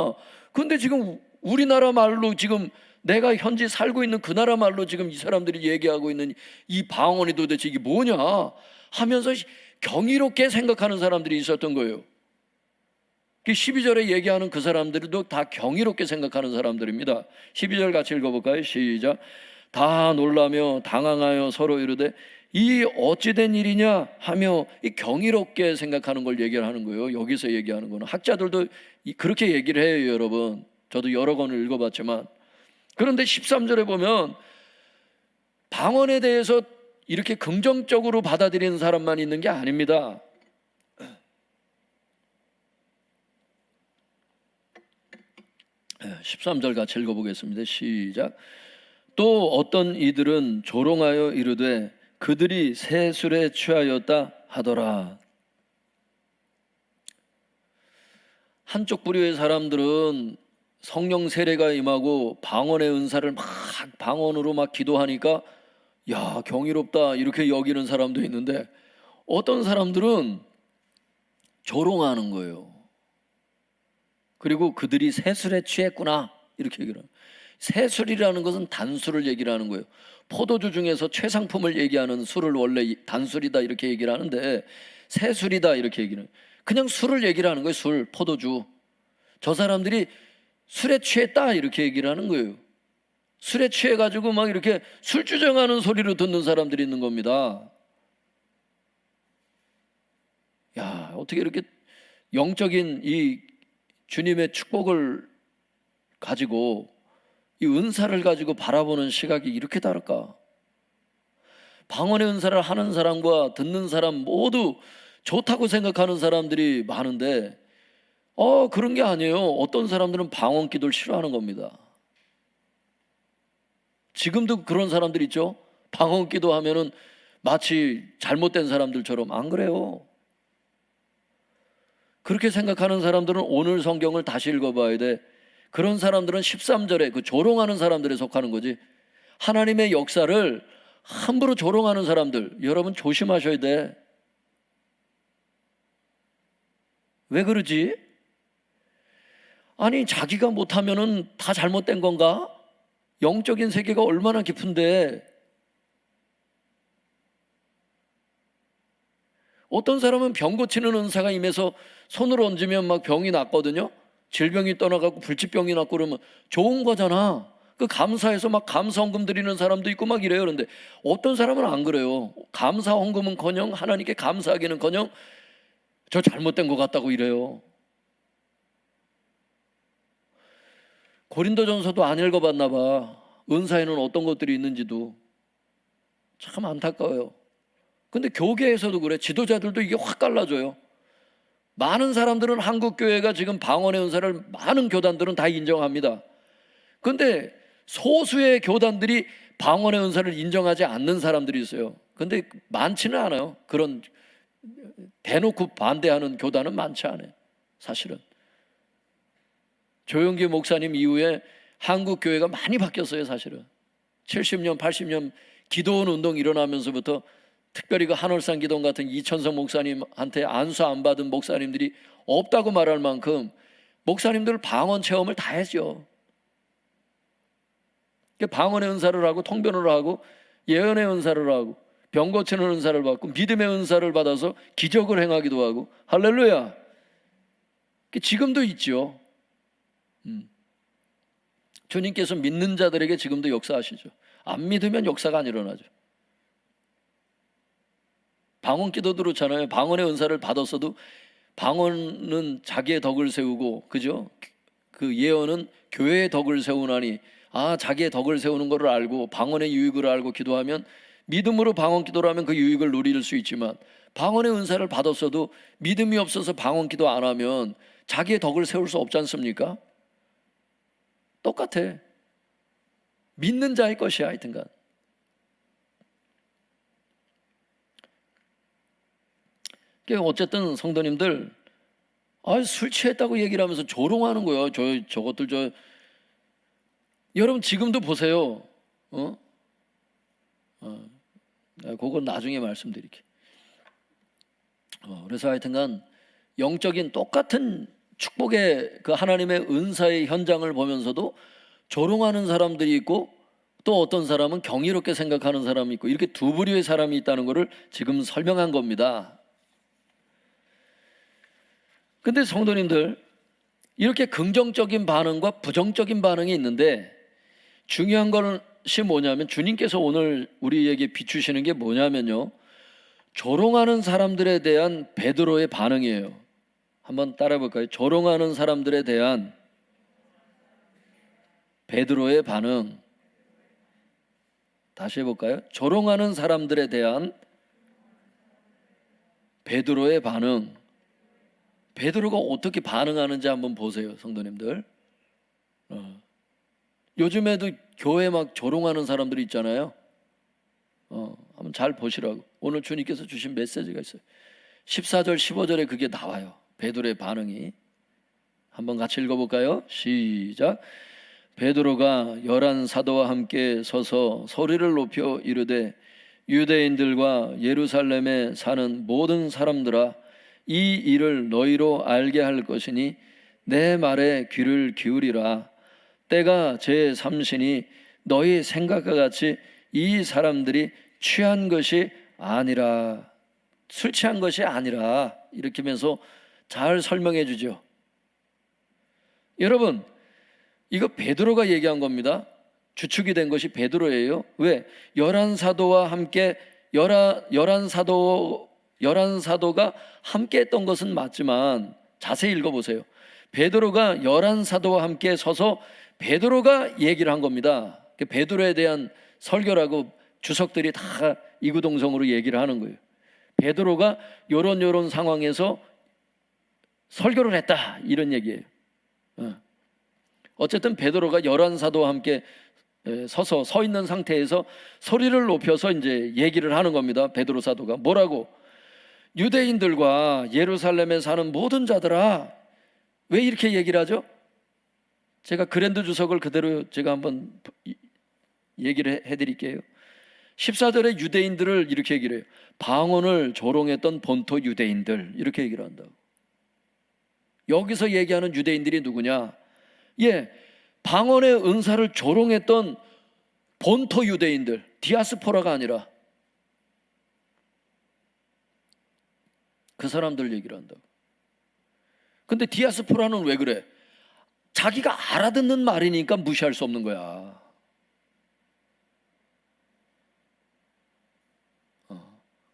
근데 지금 우리나라 말로 지금 내가 현지 살고 있는 그 나라 말로 지금 이 사람들이 얘기하고 있는 이 방언이 도대체 이게 뭐냐 하면서 경이롭게 생각하는 사람들이 있었던 거예요. 12절에 얘기하는 그 사람들도 다 경이롭게 생각하는 사람들입니다. 12절 같이 읽어볼까요? 시작. 다 놀라며 당황하여 서로 이르되 이 어찌된 일이냐 하며 이 경이롭게 생각하는 걸 얘기를 하는 거예요. 여기서 얘기하는 거는 학자들도 그렇게 얘기를 해요. 여러분 저도 여러 권을 읽어봤지만 그런데 13절에 보면 방언에 대해서 이렇게 긍정적으로 받아들이는 사람만 있는 게 아닙니다. 13절 같이 읽어보겠습니다. 시작. 또 어떤 이들은 조롱하여 이르되 그들이 새 술에 취하였다 하더라. 한쪽 부류의 사람들은 성령 세례가 임하고 방언의 은사를 막 방언으로 막 기도하니까 야 경이롭다 이렇게 여기는 사람도 있는데 어떤 사람들은 조롱하는 거예요. 그리고 그들이 새술에 취했구나 이렇게 얘기를 해요. 새술이라는 것은 단술을 얘기를 하는 거예요. 포도주 중에서 최상품을 얘기하는 술을 원래 단술이다 이렇게 얘기를 하는데 새술이다 이렇게 얘기를 해요. 그냥 술을 얘기를 하는 거예요. 술, 포도주. 저 사람들이 술에 취했다 이렇게 얘기를 하는 거예요. 술에 취해가지고 막 이렇게 술주정하는 소리로 듣는 사람들이 있는 겁니다. 야 어떻게 이렇게 영적인 이 주님의 축복을 가지고 이 은사를 가지고 바라보는 시각이 이렇게 다를까? 방언의 은사를 하는 사람과 듣는 사람 모두 좋다고 생각하는 사람들이 많은데 그런 게 아니에요. 어떤 사람들은 방언 기도를 싫어하는 겁니다. 지금도 그런 사람들 있죠. 방언 기도하면은 마치 잘못된 사람들처럼. 안 그래요. 그렇게 생각하는 사람들은 오늘 성경을 다시 읽어봐야 돼. 그런 사람들은 13절에 그 조롱하는 사람들에 속하는 거지. 하나님의 역사를 함부로 조롱하는 사람들 여러분 조심하셔야 돼. 왜 그러지? 아니 자기가 못하면은 다 잘못된 건가? 영적인 세계가 얼마나 깊은데. 어떤 사람은 병 고치는 은사가 임해서 손을 얹으면 막 병이 낫거든요. 질병이 떠나가고 불치병이 낫고 그러면 좋은 거잖아. 그 감사해서 막 감사 헌금 드리는 사람도 있고 막 이래요. 그런데 어떤 사람은 안 그래요. 감사 헌금은커녕 하나님께 감사하기는커녕 저 잘못된 것 같다고 이래요. 고린도전서도 안 읽어봤나 봐. 은사에는 어떤 것들이 있는지도. 참 안타까워요. 근데 교계에서도 그래. 지도자들도 이게 확 갈라져요. 많은 사람들은 한국 교회가 지금 방언의 은사를 많은 교단들은 다 인정합니다. 근데 소수의 교단들이 방언의 은사를 인정하지 않는 사람들이 있어요. 근데 많지는 않아요. 그런 대놓고 반대하는 교단은 많지 않아요. 사실은 조용기 목사님 이후에 한국 교회가 많이 바뀌었어요. 사실은 70년 80년 기도원 운동 일어나면서부터 특별히 그 한월산 기동 같은 이천성 목사님한테 안수 안 받은 목사님들이 없다고 말할 만큼 목사님들 방언 체험을 다 했죠. 방언의 은사를 하고 통변을 하고 예언의 은사를 하고 병 고치는 은사를 받고 믿음의 은사를 받아서 기적을 행하기도 하고 할렐루야. 지금도 있죠. 주님께서 믿는 자들에게 지금도 역사하시죠. 안 믿으면 역사가 안 일어나죠. 방언 기도도 그렇잖아요. 방언의 은사를 받았어도 방언은 자기의 덕을 세우고, 그죠? 그 예언은 교회의 덕을 세우나니, 자기의 덕을 세우는 것을 알고 방언의 유익을 알고 기도하면, 믿음으로 방언 기도를 하면 그 유익을 누릴 수 있지만, 방언의 은사를 받았어도 믿음이 없어서 방언 기도 안 하면 자기의 덕을 세울 수 없지 않습니까? 똑같아. 믿는 자의 것이야. 하여튼간 어쨌든 성도님들, 술 취했다고 얘기를 하면서 조롱하는 거예요. 저것들 여러분 지금도 보세요. 그건 나중에 말씀드릴게요. 그래서 하여튼간 영적인 똑같은 축복의 그 하나님의 은사의 현장을 보면서도 조롱하는 사람들이 있고, 또 어떤 사람은 경이롭게 생각하는 사람이 있고, 이렇게 두 부류의 사람이 있다는 것을 지금 설명한 겁니다. 근데 성도님들, 이렇게 긍정적인 반응과 부정적인 반응이 있는데, 중요한 것이 뭐냐면, 주님께서 오늘 우리에게 비추시는 게 뭐냐면요, 조롱하는 사람들에 대한 베드로의 반응이에요. 한번 따라해 볼까요? 조롱하는 사람들에 대한 베드로의 반응. 다시 해볼까요? 조롱하는 사람들에 대한 베드로의 반응. 베드로가 어떻게 반응하는지 한번 보세요, 성도님들. 요즘에도 교회 막 조롱하는 사람들이 있잖아요. 한번 잘 보시라고. 오늘 주님께서 주신 메시지가 있어요. 14절 15절에 그게 나와요. 베드로의 반응이. 한번 같이 읽어볼까요? 시작. 베드로가 11 사도와 함께 서서 소리를 높여 이르되, 유대인들과 예루살렘에 사는 모든 사람들아, 이 일을 너희로 알게 할 것이니 내 말에 귀를 기울이라. 때가 제3시니 너희 생각과 같이 이 사람들이 취한 것이 아니라, 술 취한 것이 아니라, 이렇게 하면서 잘 설명해 주죠. 여러분, 이거 베드로가 얘기한 겁니다. 주축이 된 것이 베드로예요. 왜? 11사도와 함께 11사도가 함께 했던 것은 맞지만, 자세히 읽어보세요. 베드로가 11사도와 함께 서서 베드로가 얘기를 한 겁니다. 베드로에 대한 설교라고 주석들이 다 이구동성으로 얘기를 하는 거예요. 베드로가 요런 상황에서 설교를 했다, 이런 얘기예요. 어쨌든 베드로가 11사도와 함께 서 있는 상태에서 소리를 높여서 이제 얘기를 하는 겁니다. 베드로 사도가 뭐라고? 유대인들과 예루살렘에 사는 모든 자들아. 왜 이렇게 얘기를 하죠? 제가 그랜드 주석을 그대로 제가 한번 얘기를 해드릴게요. 14절에 유대인들을 이렇게 얘기를 해요. 방언을 조롱했던 본토 유대인들, 이렇게 얘기를 한다고. 여기서 얘기하는 유대인들이 누구냐? 방언의 은사를 조롱했던 본토 유대인들, 디아스포라가 아니라 그 사람들 얘기를 한다고. 근데 디아스포라는 왜 그래? 자기가 알아듣는 말이니까 무시할 수 없는 거야.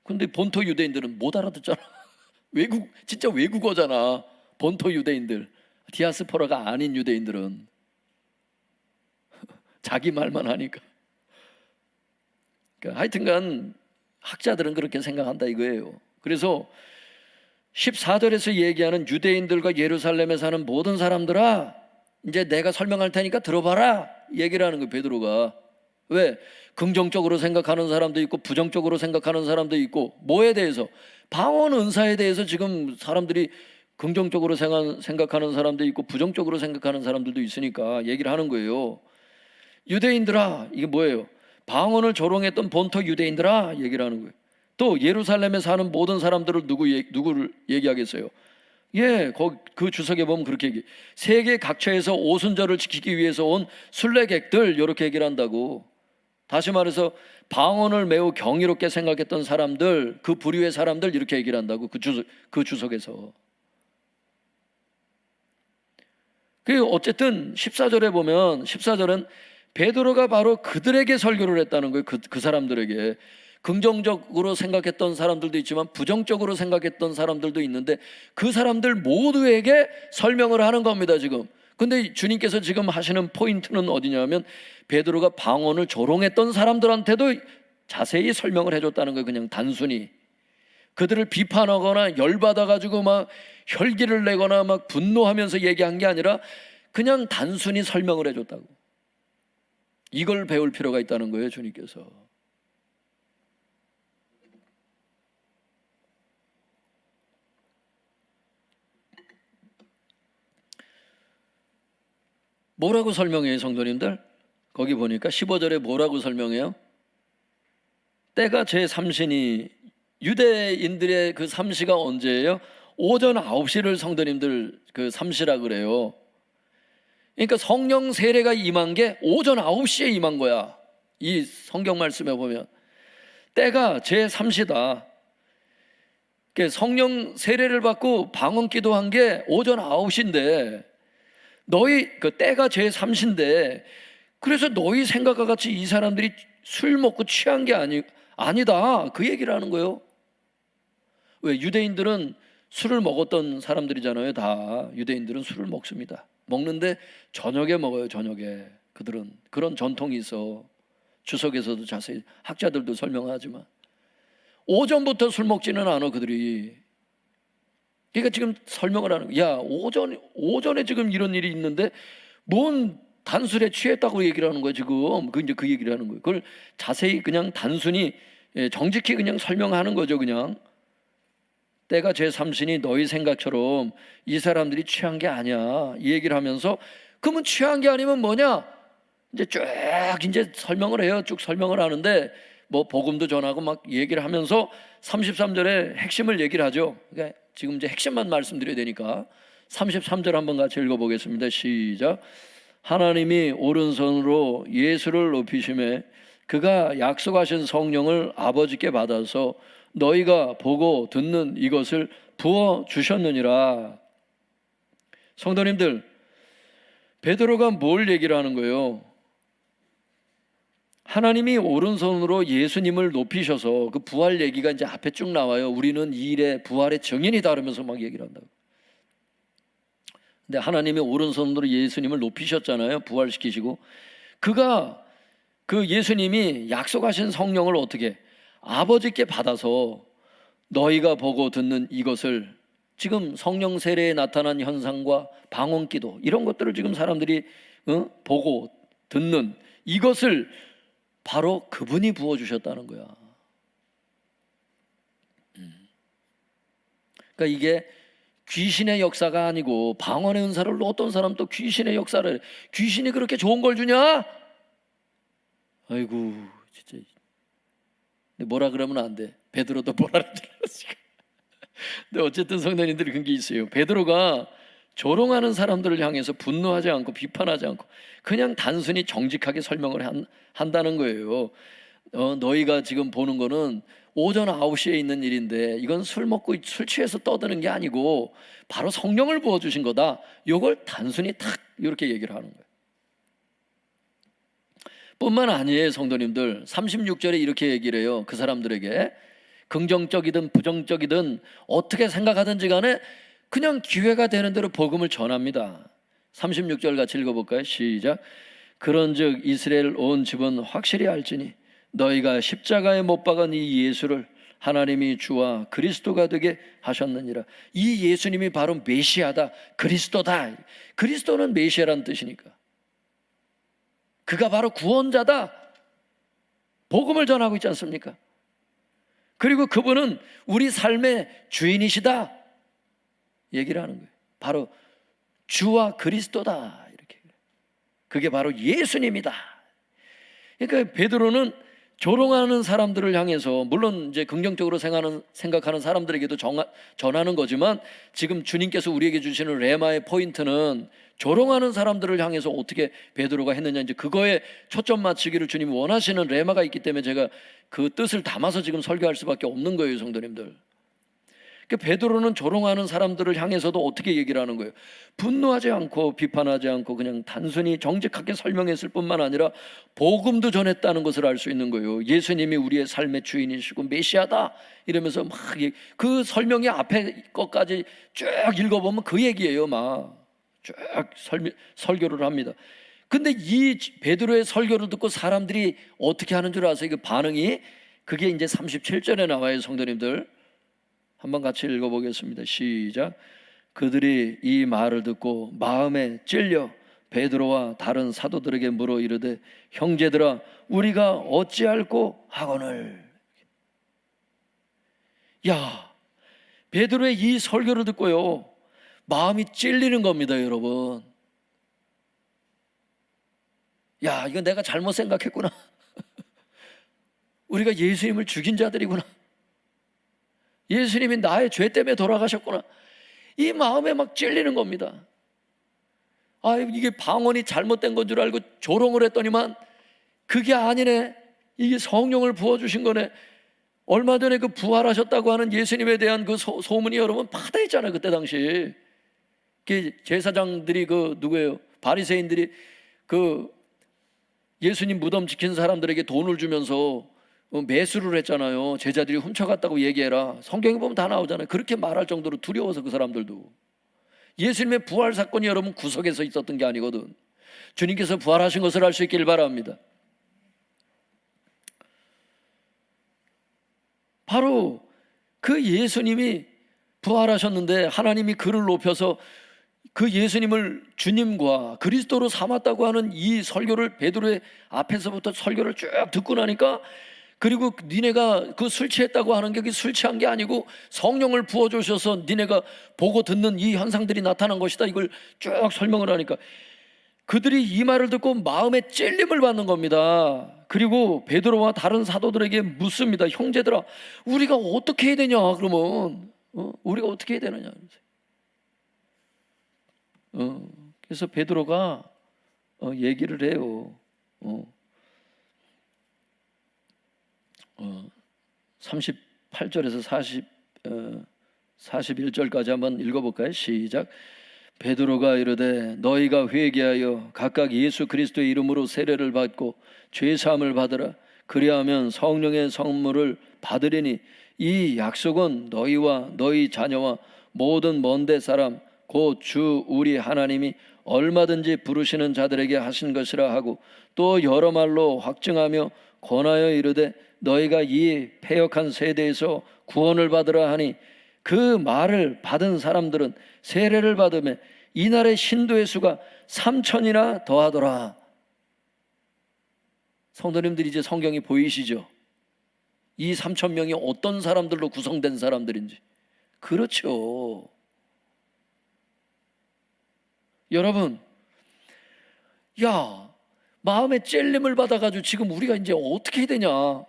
근데 본토 유대인들은 못 알아듣잖아. 진짜 외국어잖아. 본토 유대인들, 디아스포라가 아닌 유대인들은 자기 말만 하니까. 그러니까 하여튼간 학자들은 그렇게 생각한다 이거예요. 그래서 14절에서 얘기하는 유대인들과 예루살렘에 사는 모든 사람들아, 이제 내가 설명할 테니까 들어봐라, 얘기를 하는 거예요, 베드로가. 왜? 긍정적으로 생각하는 사람도 있고 부정적으로 생각하는 사람도 있고. 뭐에 대해서? 방언 은사에 대해서 지금 사람들이 긍정적으로 생각하는 사람도 있고 부정적으로 생각하는 사람들도 있으니까 얘기를 하는 거예요. 유대인들아, 이게 뭐예요? 방언을 조롱했던 본토 유대인들아, 얘기를 하는 거예요. 또 예루살렘에 사는 모든 사람들을 누구를 얘기하겠어요? 그 주석에 보면 그렇게 얘기해. 세계 각처에서 오순절을 지키기 위해서 온 순례객들, 이렇게 얘기를 한다고. 다시 말해서 방언을 매우 경이롭게 생각했던 사람들, 그 부류의 사람들, 이렇게 얘기를 한다고. 그 주석에서. 그 어쨌든 14절에 보면 14절은 베드로가 바로 그들에게 설교를 했다는 거예요. 그 사람들에게. 긍정적으로 생각했던 사람들도 있지만 부정적으로 생각했던 사람들도 있는데 그 사람들 모두에게 설명을 하는 겁니다 지금. 근데 주님께서 지금 하시는 포인트는 어디냐면 베드로가 방언을 조롱했던 사람들한테도 자세히 설명을 해줬다는 거예요. 그냥 단순히 그들을 비판하거나 열받아가지고 막 혈기를 내거나 막 분노하면서 얘기한 게 아니라 그냥 단순히 설명을 해줬다고. 이걸 배울 필요가 있다는 거예요 주님께서. 뭐라고 설명해요 성도님들? 거기 보니까 15절에 뭐라고 설명해요? 때가 제3시니, 유대인들의 그 삼시가 언제예요? 오전 9시를 성도님들 그 삼시라 그래요. 그러니까 성령 세례가 임한 게 오전 9시에 임한 거야. 이 성경 말씀에 보면 때가 제3시다. 그러니까 성령 세례를 받고 방언 기도한 게 오전 9시인데 너희 그 때가 제3시인데 그래서 너희 생각과 같이 이 사람들이 술 먹고 취한 게 아니다 그 얘기를 하는 거예요. 왜? 유대인들은 술을 먹었던 사람들이잖아요. 다 유대인들은 술을 먹습니다. 먹는데 저녁에 먹어요. 저녁에. 그들은 그런 전통이 있어. 주석에서도 자세히 학자들도 설명하지만 오전부터 술 먹지는 않아 그들이. 그러니까 지금 설명을 하는 거야. 야, 오전에 지금 이런 일이 있는데 뭔 단술에 취했다고 얘기를 하는 거야 지금. 그 이제 그 얘기를 하는 거예요. 그걸 자세히 그냥 단순히 정직히 그냥 설명하는 거죠. 그냥 때가 제3시니 너희 생각처럼 이 사람들이 취한 게 아니야 이 얘기를 하면서 그러면 취한 게 아니면 뭐냐? 이제 쭉 이제 설명을 해요. 쭉 설명을 하는데 뭐 복음도 전하고 막 얘기를 하면서 33절에 핵심을 얘기를 하죠. 그러니까 지금 이제 핵심만 말씀드려야 되니까 33절 한번 같이 읽어보겠습니다. 시작. 하나님이 오른손으로 예수를 높이심에 그가 약속하신 성령을 아버지께 받아서 너희가 보고 듣는 이것을 부어주셨느니라. 성도님들, 베드로가 뭘 얘기를 하는 거예요? 하나님이 오른손으로 예수님을 높이셔서 그 부활 얘기가 이제 앞에 쭉 나와요. 우리는 이 일의 부활의 증인이다 그러면서 막 얘기를 한다고. 근데 하나님이 오른손으로 예수님을 높이셨잖아요. 부활시키시고 그가 그 예수님이 약속하신 성령을 어떻게 아버지께 받아서 너희가 보고 듣는 이것을 지금 성령 세례에 나타난 현상과 방언기도 이런 것들을 지금 사람들이 보고 듣는 이것을 바로 그분이 부어주셨다는 거야. 그러니까 이게 귀신의 역사가 아니고 방언의 은사를 어떤 사람 또 귀신의 역사를 귀신이 그렇게 좋은 걸 주냐? 아이고 진짜. 근데 뭐라 그러면 안 돼. 베드로도 뭐라 그러더라고 지금. 근데 어쨌든 성도님들이 그런 게 있어요. 베드로가 조롱하는 사람들을 향해서 분노하지 않고 비판하지 않고 그냥 단순히 정직하게 설명을 한다는 거예요. 너희가 지금 보는 거는 오전 9시에 있는 일인데 이건 술 먹고 술 취해서 떠드는 게 아니고 바로 성령을 부어주신 거다. 이걸 단순히 탁 이렇게 얘기를 하는 거예요. 뿐만 아니에요. 성도님들 36절에 이렇게 얘기를 해요. 그 사람들에게 긍정적이든 부정적이든 어떻게 생각하든지 간에 그냥 기회가 되는 대로 복음을 전합니다. 36절 같이 읽어볼까요? 시작. 그런즉 이스라엘 온 집은 확실히 알지니 너희가 십자가에 못 박은 이 예수를 하나님이 주와 그리스도가 되게 하셨느니라. 이 예수님이 바로 메시아다, 그리스도다. 그리스도는 메시아라는 뜻이니까 그가 바로 구원자다. 복음을 전하고 있지 않습니까? 그리고 그분은 우리 삶의 주인이시다 얘기를 하는 거예요. 바로 주와 그리스도다 이렇게. 그게 바로 예수님이다. 그러니까 베드로는 조롱하는 사람들을 향해서 물론 이제 긍정적으로 생각하는 사람들에게도 전하는 거지만 지금 주님께서 우리에게 주시는 레마의 포인트는 조롱하는 사람들을 향해서 어떻게 베드로가 했느냐, 이제 그거에 초점 맞추기를 주님이 원하시는 레마가 있기 때문에 제가 그 뜻을 담아서 지금 설교할 수밖에 없는 거예요, 성도님들. 그러니까 베드로는 조롱하는 사람들을 향해서도 어떻게 얘기를 하는 거예요? 분노하지 않고 비판하지 않고 그냥 단순히 정직하게 설명했을 뿐만 아니라 복음도 전했다는 것을 알 수 있는 거예요. 예수님이 우리의 삶의 주인이시고 메시아다 이러면서 막 그 설명이 앞에 것까지 쭉 읽어보면 그 얘기예요. 막 쭉 설교를 합니다. 근데 이 베드로의 설교를 듣고 사람들이 어떻게 하는 줄 아세요? 그 반응이 그게 이제 37절에 나와요. 성도님들 한번 같이 읽어보겠습니다. 시작. 그들이 이 말을 듣고 마음에 찔려 베드로와 다른 사도들에게 물어 이르되 형제들아 우리가 어찌할꼬 하거늘. 야, 베드로의 이 설교를 듣고요 마음이 찔리는 겁니다. 여러분, 야, 이거 내가 잘못 생각했구나. 우리가 예수님을 죽인 자들이구나. 예수님이 나의 죄 때문에 돌아가셨구나. 이 마음에 막 찔리는 겁니다. 아, 이게 방언이 잘못된 건 줄 알고 조롱을 했더니만 그게 아니네. 이게 성령을 부어주신 거네. 얼마 전에 그 부활하셨다고 하는 예수님에 대한 그 소문이 여러분 파다했잖아요. 그때 당시 그 제사장들이 그 누구예요? 바리새인들이 그 예수님 무덤 지킨 사람들에게 돈을 주면서 매수를 했잖아요. 제자들이 훔쳐갔다고 얘기해라. 성경에 보면 다 나오잖아요. 그렇게 말할 정도로 두려워서 그 사람들도. 예수님의 부활 사건이 여러분 구석에서 있었던 게 아니거든. 주님께서 부활하신 것을 알 수 있기를 바랍니다. 바로 그 예수님이 부활하셨는데 하나님이 그를 높여서 그 예수님을 주님과 그리스도로 삼았다고 하는 이 설교를 베드로의 앞에서부터 설교를 쭉 듣고 나니까, 그리고 니네가 그 술 취했다고 하는 게 술 취한 게 아니고 성령을 부어주셔서 니네가 보고 듣는 이 현상들이 나타난 것이다, 이걸 쭉 설명을 하니까 그들이 이 말을 듣고 마음에 찔림을 받는 겁니다. 그리고 베드로와 다른 사도들에게 묻습니다. 형제들아 우리가 어떻게 해야 되냐. 그러면 우리가 어떻게 해야 되느냐. 그래서 베드로가 얘기를 해요. 38절에서 41절까지 한번 읽어볼까요? 시작. 베드로가 이르되 너희가 회개하여 각각 예수 그리스도의 이름으로 세례를 받고 죄사함을 받으라. 그리하면 성령의 선물을 받으리니 이 약속은 너희와 너희 자녀와 모든 먼데 사람 곧 주 우리 하나님이 얼마든지 부르시는 자들에게 하신 것이라 하고, 또 여러 말로 확증하며 권하여 이르되 너희가 이 패역한 세대에서 구원을 받으라 하니, 그 말을 받은 사람들은 세례를 받으며 이날의 신도의 수가 3,000이나 더하더라. 성도님들 이제 성경이 보이시죠? 이 3,000명이 어떤 사람들로 구성된 사람들인지. 그렇죠. 여러분, 야, 마음에 찔림을 받아가지고 지금 우리가 이제 어떻게 해야 되냐.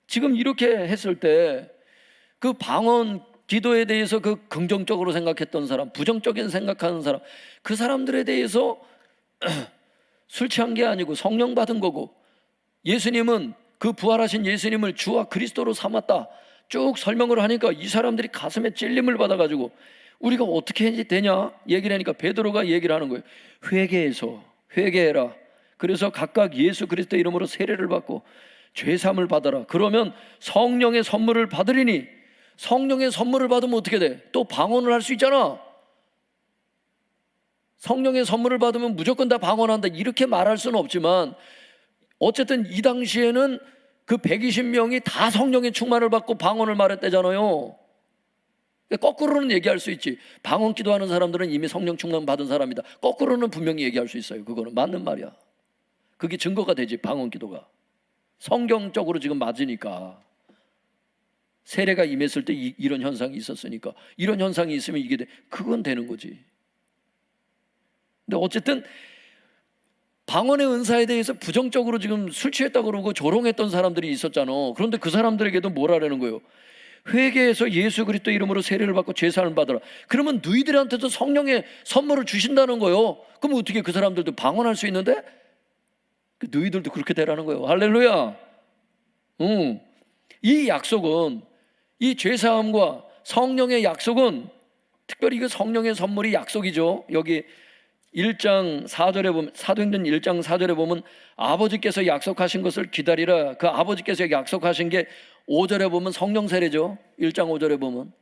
지금 이렇게 했을 때 그 방언 기도에 대해서 그 긍정적으로 생각했던 사람, 부정적인 생각하는 사람, 그 사람들에 대해서 술 취한 게 아니고 성령 받은 거고, 예수님은 그 부활하신 예수님을 주와 그리스도로 삼았다 쭉 설명을 하니까 이 사람들이 가슴에 찔림을 받아가지고 우리가 어떻게 해야 되냐 얘기를 하니까 베드로가 얘기를 하는 거예요. 회개해라. 그래서 각각 예수 그리스도 이름으로 세례를 받고 죄사함을 받아라. 그러면 성령의 선물을 받으리니, 성령의 선물을 받으면 어떻게 돼? 또 방언을 할 수 있잖아. 성령의 선물을 받으면 무조건 다 방언한다 이렇게 말할 수는 없지만, 어쨌든 이 당시에는 그 120명이 다 성령의 충만을 받고 방언을 말했대잖아요. 거꾸로는 얘기할 수 있지. 방언 기도하는 사람들은 이미 성령 충만 받은 사람이다. 거꾸로는 분명히 얘기할 수 있어요. 그거는 맞는 말이야. 그게 증거가 되지. 방언 기도가 성경적으로 지금 맞으니까. 세례가 임했을 때 이런 현상이 있었으니까, 이런 현상이 있으면 이게 돼. 그건 되는 거지. 근데 어쨌든 방언의 은사에 대해서 부정적으로 지금 술 취했다고 그러고 조롱했던 사람들이 있었잖아. 그런데 그 사람들에게도 뭐라는 거예요? 회개해서 예수 그리스도 이름으로 세례를 받고 죄사함을 받으라. 그러면 너희들한테도 성령의 선물을 주신다는 거예요. 그럼 어떻게 그 사람들도 방언할 수 있는데? 너희들도 그렇게 되라는 거예요. 할렐루야. 이 약속은 이 죄사함과 성령의 약속은 특별히 그 성령의 선물이 약속이죠. 여기 1장 4절에 보면, 사도행전 1장 4절에 보면 아버지께서 약속하신 것을 기다리라. 그 아버지께서 약속하신 게 5절에 보면 성령 세례죠. 1장 5절에 보면.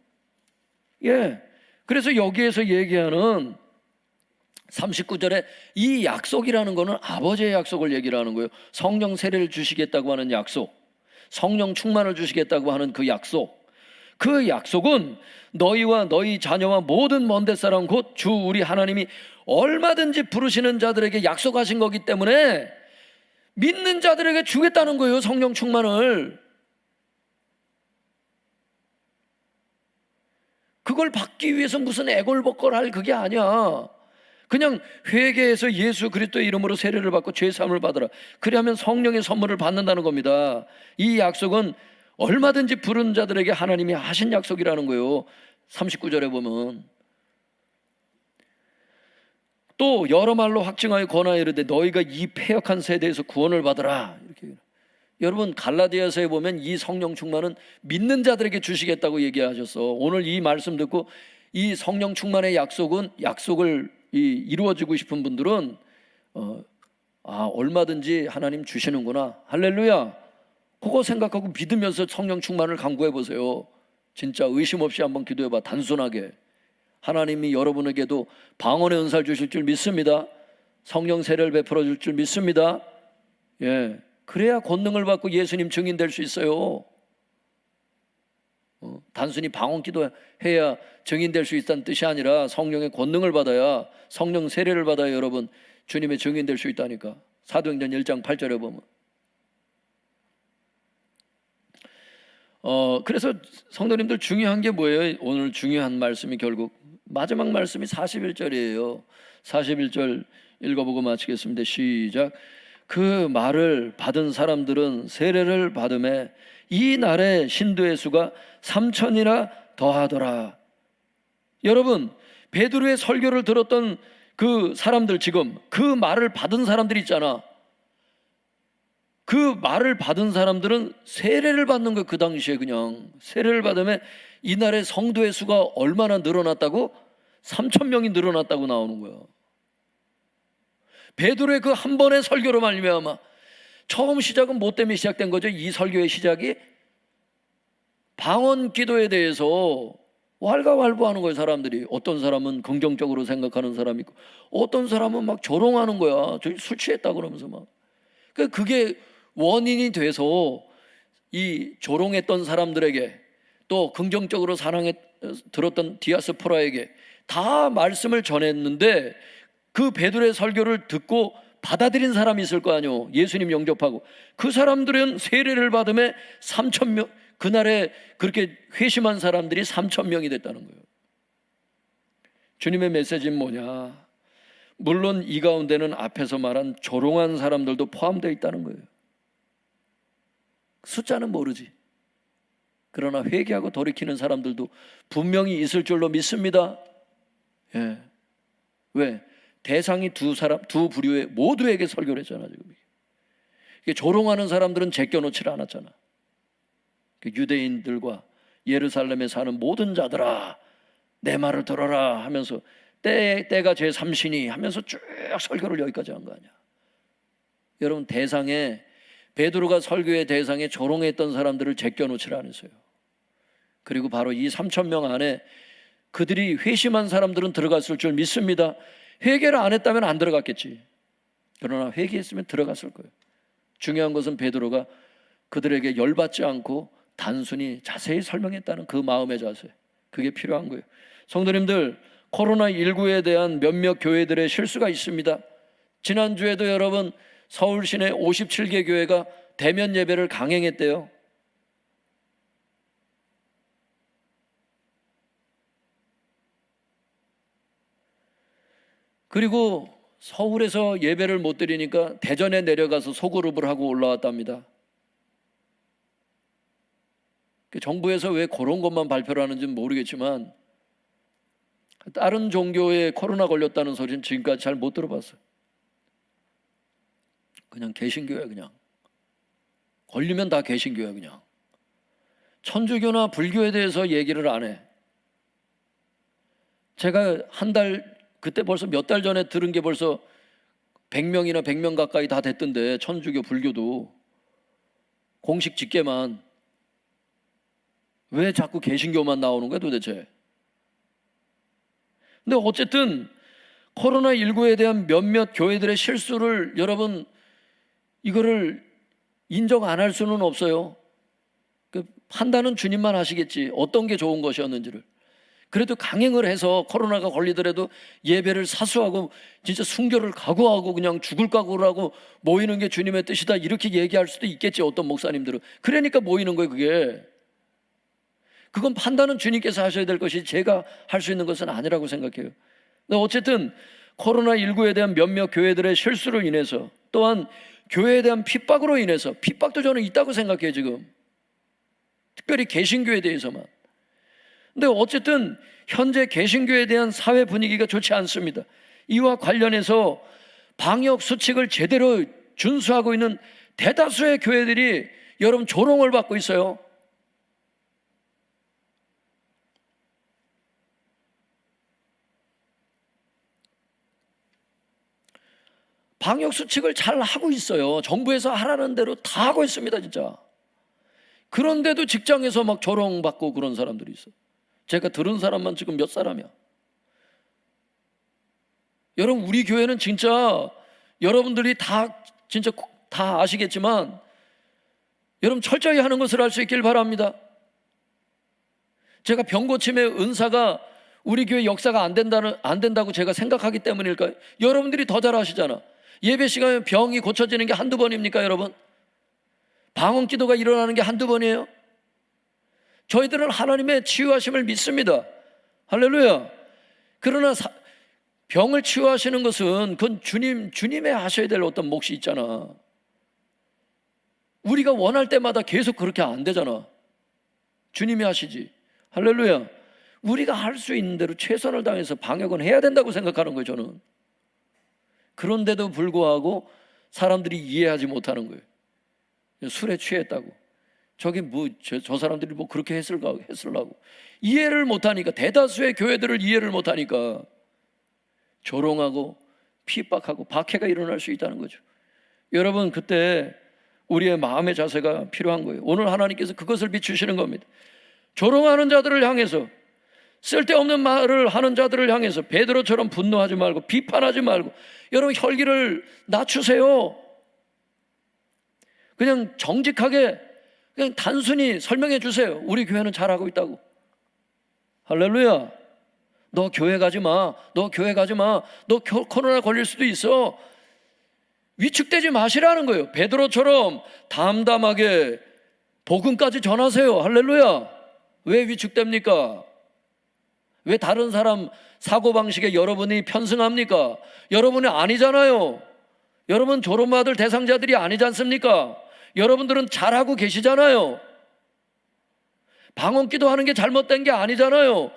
그래서 여기에서 얘기하는 39절에 이 약속이라는 거는 아버지의 약속을 얘기를 하는 거예요. 성령 세례를 주시겠다고 하는 약속, 성령 충만을 주시겠다고 하는 그 약속. 그 약속은 너희와 너희 자녀와 모든 먼데 사람 곧 주 우리 하나님이 얼마든지 부르시는 자들에게 약속하신 거기 때문에 믿는 자들에게 주겠다는 거예요. 성령 충만을. 그걸 받기 위해서 무슨 애걸복걸할 그게 아니야. 그냥 회개해서 예수 그리스도의 이름으로 세례를 받고 죄 사함을 받으라. 그래야면 성령의 선물을 받는다는 겁니다. 이 약속은 얼마든지 부른 자들에게 하나님이 하신 약속이라는 거예요. 39절에 보면 또 여러 말로 확증하여 권하여 이르되 너희가 이 패역한 세대에서 구원을 받으라. 이렇게. 여러분 갈라디아서에 보면 이 성령 충만은 믿는 자들에게 주시겠다고 얘기하셨어. 오늘 이 말씀 듣고 이 성령 충만의 약속을 이루어지고 싶은 분들은 얼마든지 하나님 주시는구나. 할렐루야. 그거 생각하고 믿으면서 성령 충만을 간구해 보세요. 진짜 의심 없이 한번 기도해 봐. 단순하게. 하나님이 여러분에게도 방언의 은사를 주실 줄 믿습니다. 성령 세례를 베풀어 줄 줄 믿습니다. 그래야 권능을 받고 예수님 증인 될 수 있어요. 단순히 방언 기도해야 증인 될 수 있다는 뜻이 아니라 성령의 권능을 받아야, 성령 세례를 받아야 여러분 주님의 증인 될 수 있다니까. 사도행전 1장 8절에 보면. 그래서 성도님들 중요한 게 뭐예요? 오늘 중요한 말씀이 결국 마지막 말씀이 41절이에요 41절 읽어보고 마치겠습니다. 시작. 그 말을 받은 사람들은 세례를 받음에 이 날에 신도의 수가 3,000이나 더하더라. 여러분 베드로의 설교를 들었던 그 사람들, 지금 그 말을 받은 사람들 있잖아. 그 말을 받은 사람들은 세례를 받는 거예요. 그 당시에 그냥 세례를 받으면 이날의 성도의 수가 얼마나 늘어났다고? 3,000명이 늘어났다고 나오는 거야. 베드로의 그 한 번의 설교로 말미암아 처음 시작은 뭐 때문에 시작된 거죠? 이 설교의 시작이 방언 기도에 대해서 왈가왈부하는 거예요. 사람들이. 어떤 사람은 긍정적으로 생각하는 사람이 있고 어떤 사람은 막 조롱하는 거야. 저 술 취했다 그러면서 막. 그게 원인이 돼서 이 조롱했던 사람들에게 또 긍정적으로 들었던 디아스포라에게 다 말씀을 전했는데 그 베드로의 설교를 듣고 받아들인 사람이 있을 거 아니에요. 예수님 영접하고 그 사람들은 세례를 받음에 3,000명, 그날에 그렇게 회심한 사람들이 3,000명이 됐다는 거예요. 주님의 메시지는 뭐냐? 물론 이 가운데는 앞에서 말한 조롱한 사람들도 포함되어 있다는 거예요. 숫자는 모르지. 그러나 회개하고 돌이키는 사람들도 분명히 있을 줄로 믿습니다. 왜? 대상이 두 부류의 모두에게 설교를 했잖아. 지금 이게 조롱하는 사람들은 제껴놓지 않았잖아. 유대인들과 예루살렘에 사는 모든 자들아 내 말을 들어라 하면서 때가 제3신이 하면서 쭉 설교를 여기까지 한 거 아니야. 여러분 베드로가 설교의 대상에 조롱했던 사람들을 제껴놓지 않았어요. 그리고 바로 이 3,000명 안에 그들이 회심한 사람들은 들어갔을 줄 믿습니다. 회개를 안 했다면 안 들어갔겠지. 그러나 회개했으면 들어갔을 거예요. 중요한 것은 베드로가 그들에게 열받지 않고 단순히 자세히 설명했다는 그 마음의 자세, 그게 필요한 거예요. 성도님들, 코로나19에 대한 몇몇 교회들의 실수가 있습니다. 지난주에도 여러분 서울 시내 57개 교회가 대면 예배를 강행했대요. 그리고 서울에서 예배를 못 드리니까 대전에 내려가서 소그룹을 하고 올라왔답니다. 정부에서 왜 그런 것만 발표를 하는지는 모르겠지만 다른 종교에 코로나 걸렸다는 소리는 지금까지 잘 못 들어봤어요. 그냥 개신교야. 그냥 걸리면 다 개신교야. 그냥 천주교나 불교에 대해서 얘기를 안 해. 제가 그때 벌써 몇 달 전에 들은 게 벌써 100명이나 100명 가까이 다 됐던데, 천주교 불교도 공식 집계만. 왜 자꾸 개신교만 나오는 거야 도대체? 근데 어쨌든 코로나19에 대한 몇몇 교회들의 실수를 여러분, 이거를 인정 안 할 수는 없어요. 그 판단은 주님만 하시겠지, 어떤 게 좋은 것이었는지를. 그래도 강행을 해서 코로나가 걸리더라도 예배를 사수하고 진짜 순교를 각오하고 그냥 죽을 각오를 하고 모이는 게 주님의 뜻이다, 이렇게 얘기할 수도 있겠지, 어떤 목사님들은. 그러니까 모이는 거예요. 그건 판단은 주님께서 하셔야 될 것이 제가 할 수 있는 것은 아니라고 생각해요. 근데 어쨌든 코로나19에 대한 몇몇 교회들의 실수로 인해서, 또한 교회에 대한 핍박으로 인해서, 핍박도 저는 있다고 생각해요 지금, 특별히 개신교에 대해서만. 근데 어쨌든 현재 개신교에 대한 사회 분위기가 좋지 않습니다. 이와 관련해서 방역 수칙을 제대로 준수하고 있는 대다수의 교회들이 여러분 조롱을 받고 있어요. 방역 수칙을 잘 하고 있어요. 정부에서 하라는 대로 다 하고 있습니다 진짜. 그런데도 직장에서 막 조롱받고 그런 사람들이 있어요. 제가 들은 사람만 지금 몇 사람이야. 여러분, 우리 교회는 진짜 여러분들이 진짜 다 아시겠지만, 여러분 철저히 하는 것을 할 수 있길 바랍니다. 제가 병 고침의 은사가 우리 교회 역사가 안 된다고 제가 생각하기 때문일까요? 여러분들이 더 잘 아시잖아. 예배 시간에 병이 고쳐지는 게 한두 번입니까 여러분? 방언 기도가 일어나는 게 한두 번이에요? 저희들은 하나님의 치유하심을 믿습니다. 할렐루야. 그러나 병을 치유하시는 것은 그건 주님의 하셔야 될 어떤 몫이 있잖아. 우리가 원할 때마다 계속 그렇게 안 되잖아. 주님이 하시지. 할렐루야. 우리가 할 수 있는 대로 최선을 다해서 방역은 해야 된다고 생각하는 거예요 저는. 그런데도 불구하고 사람들이 이해하지 못하는 거예요. 술에 취했다고, 저게 저 사람들이 그렇게 했으려고 이해를 못하니까, 대다수의 교회들을 이해를 못하니까 조롱하고 핍박하고 박해가 일어날 수 있다는 거죠. 여러분, 그때 우리의 마음의 자세가 필요한 거예요. 오늘 하나님께서 그것을 비추시는 겁니다. 조롱하는 자들을 향해서, 쓸데없는 말을 하는 자들을 향해서 베드로처럼 분노하지 말고 비판하지 말고, 여러분 혈기를 낮추세요. 그냥 정직하게 그냥 단순히 설명해 주세요. 우리 교회는 잘하고 있다고. 할렐루야. 너 교회 가지 마. 너 교회 가지 마. 너 코로나 걸릴 수도 있어. 위축되지 마시라는 거예요. 베드로처럼 담담하게 복음까지 전하세요. 할렐루야. 왜 위축됩니까? 왜 다른 사람 사고방식에 여러분이 편승합니까? 여러분이 아니잖아요. 여러분 조롱받을 대상자들이 아니지 않습니까? 여러분들은 잘하고 계시잖아요. 방언기도 하는 게 잘못된 게 아니잖아요.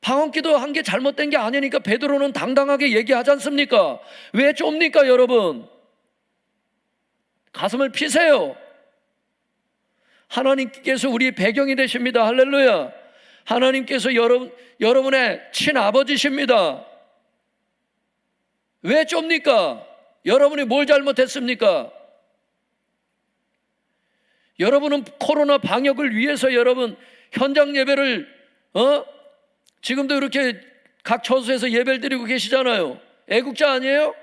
방언기도 한 게 잘못된 게 아니니까 베드로는 당당하게 얘기하지 않습니까? 왜 좁니까 여러분? 가슴을 피세요. 하나님께서 우리의 배경이 되십니다. 할렐루야. 하나님께서 여러분의 친아버지십니다. 왜 좁니까? 여러분이 뭘 잘못했습니까? 여러분은 코로나 방역을 위해서 여러분 현장 예배를 지금도 이렇게 각 처소에서 예배를 드리고 계시잖아요. 애국자 아니에요?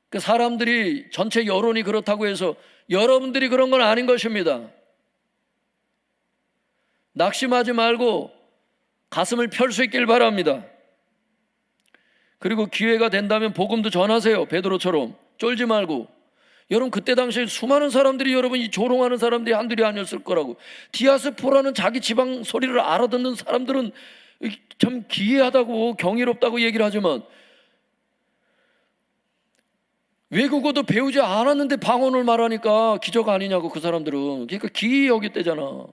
그 사람들이 전체 여론이 그렇다고 해서 여러분들이 그런 건 아닌 것입니다. 낙심하지 말고 가슴을 펼 수 있길 바랍니다. 그리고 기회가 된다면 복음도 전하세요. 베드로처럼 쫄지 말고. 여러분 그때 당시에 수많은 사람들이 여러분 이 조롱하는 사람들이 한둘이 아니었을 거라고. 디아스포라는 자기 지방 소리를 알아듣는 사람들은 참 기이하다고 경이롭다고 얘기를 하지만, 외국어도 배우지 않았는데 방언을 말하니까 기적 아니냐고 그 사람들은. 그러니까 기이 여겼대잖아.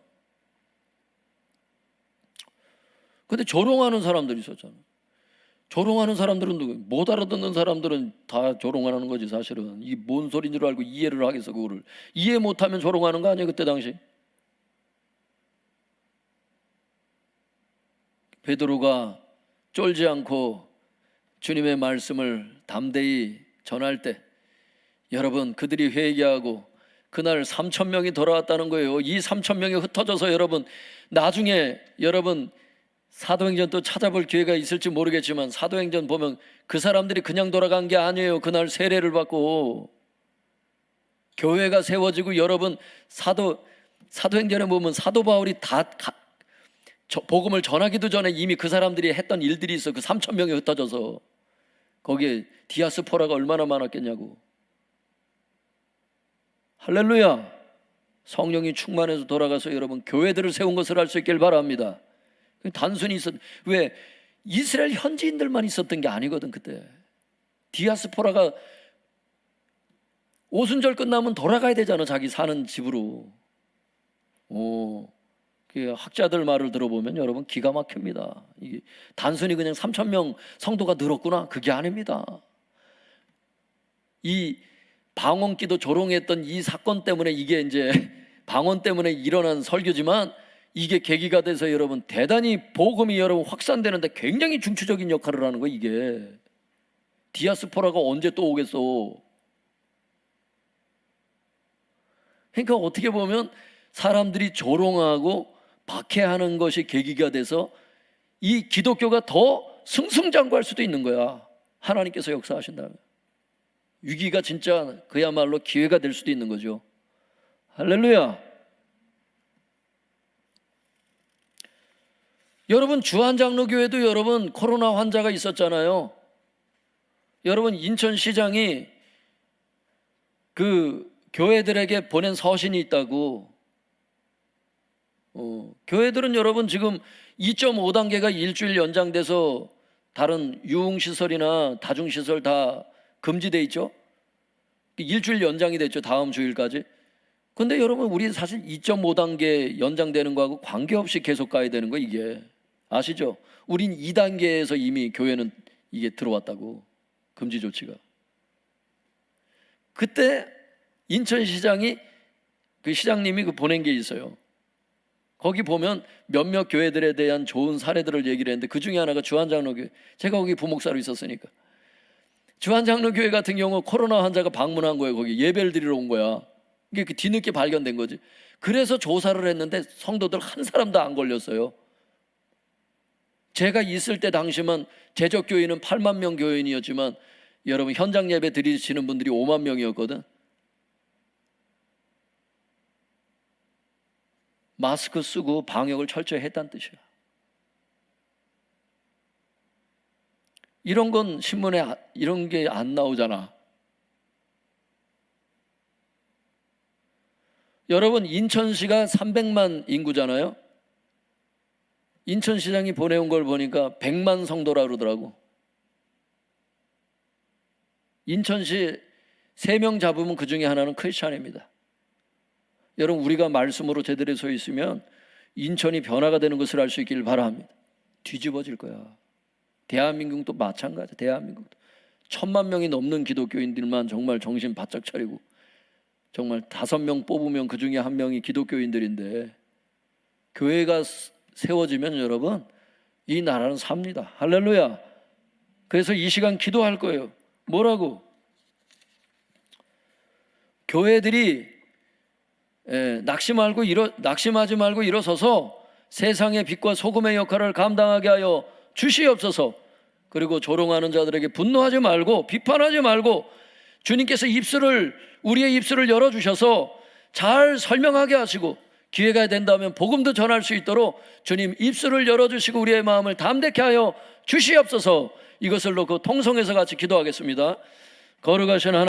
근데 조롱하는 사람들이 있었잖아. 조롱하는 사람들은 누구? 못 알아듣는 사람들은 다 조롱하는 거지 사실은. 이게 뭔 소리인 줄 알고 이해를 하겠어. 그거를 이해 못하면 조롱하는 거 아니에요 그때 당시? 베드로가 쫄지 않고 주님의 말씀을 담대히 전할 때 여러분 그들이 회개하고 그날 3,000명이 돌아왔다는 거예요. 이 3,000명이 흩어져서 여러분 나중에 여러분 사도행전 또 찾아볼 기회가 있을지 모르겠지만 사도행전 보면 그 사람들이 그냥 돌아간 게 아니에요. 그날 세례를 받고 교회가 세워지고 여러분 사도행전에 보면 사도 바울이 복음을 전하기도 전에 이미 그 사람들이 했던 일들이 있어. 그 3,000명이 흩어져서 거기에 디아스포라가 얼마나 많았겠냐고. 할렐루야. 성령이 충만해서 돌아가서 여러분 교회들을 세운 것을 알 수 있길 바랍니다. 단순히 왜 이스라엘 현지인들만 있었던 게 아니거든. 그때 디아스포라가 오순절 끝나면 돌아가야 되잖아. 자기 사는 집으로. 학자들 말을 들어보면 여러분 기가 막힙니다. 이게 단순히 그냥 3,000명 성도가 늘었구나 그게 아닙니다. 이 방언기도 조롱했던 이 사건 때문에 이게 이제 방언 때문에 일어난 설교지만 이게 계기가 돼서 여러분 대단히 복음이 여러분 확산되는데 굉장히 중추적인 역할을 하는 거예요. 이게 디아스포라가 언제 또 오겠어. 그러니까 어떻게 보면 사람들이 조롱하고 박해하는 것이 계기가 돼서 이 기독교가 더 승승장구할 수도 있는 거야. 하나님께서 역사하신다면 위기가 진짜 그야말로 기회가 될 수도 있는 거죠. 할렐루야. 여러분 주한장로교회도 여러분 코로나 환자가 있었잖아요. 여러분 인천시장이 그 교회들에게 보낸 서신이 있다고. 교회들은 여러분 지금 2.5단계가 일주일 연장돼서 다른 유흥시설이나 다중시설 다 금지돼 있죠. 일주일 연장이 됐죠. 다음 주일까지. 근데 여러분 우리 사실 2.5단계 연장되는 거하고 관계없이 계속 가야 되는 거 이게 아시죠? 우린 2단계에서 이미 교회는 이게 들어왔다고. 금지 조치가. 그때 인천시장이 그 시장님이 그 보낸 게 있어요. 거기 보면 몇몇 교회들에 대한 좋은 사례들을 얘기를 했는데 그 중에 하나가 주한장로교회. 제가 거기 부목사로 있었으니까. 주한장로교회 같은 경우 코로나 환자가 방문한 거예요. 거기 예배를 드리러 온 거야. 이게 그 뒤늦게 발견된 거지. 그래서 조사를 했는데 성도들 한 사람도 안 걸렸어요. 제가 있을 때 당시만 제적교인은 8만 명 교인이었지만 여러분 현장 예배 드리시는 분들이 5만 명이었거든. 마스크 쓰고 방역을 철저히 했다는 뜻이야. 이런 건 신문에 이런 게 안 나오잖아. 여러분 인천시가 300만 인구잖아요. 인천시장이 보내온 걸 보니까 100만 성도라 그러더라고. 인천시 3명 잡으면 그 중에 하나는 크리스찬입니다. 여러분 우리가 말씀으로 제대로 서 있으면 인천이 변화가 되는 것을 알 수 있길 바랍니다. 뒤집어질 거야. 대한민국도 마찬가지야. 대한민국도 1,000만 명이 넘는 기독교인들만 정말 정신 바짝 차리고 정말 5명 뽑으면 그 중에 1명이 기독교인들인데 교회가 세워지면 여러분 이 나라는 삽니다. 할렐루야. 그래서 이 시간 기도할 거예요. 뭐라고? 교회들이 낙심하지 말고 일어서서 세상의 빛과 소금의 역할을 감당하게 하여 주시옵소서. 그리고 조롱하는 자들에게 분노하지 말고 비판하지 말고 주님께서 우리의 입술을 열어주셔서 잘 설명하게 하시고 기회가 된다면 복음도 전할 수 있도록 주님 입술을 열어주시고 우리의 마음을 담대케 하여 주시옵소서. 이것을 놓고 통성에서 같이 기도하겠습니다. 거룩하신 하나님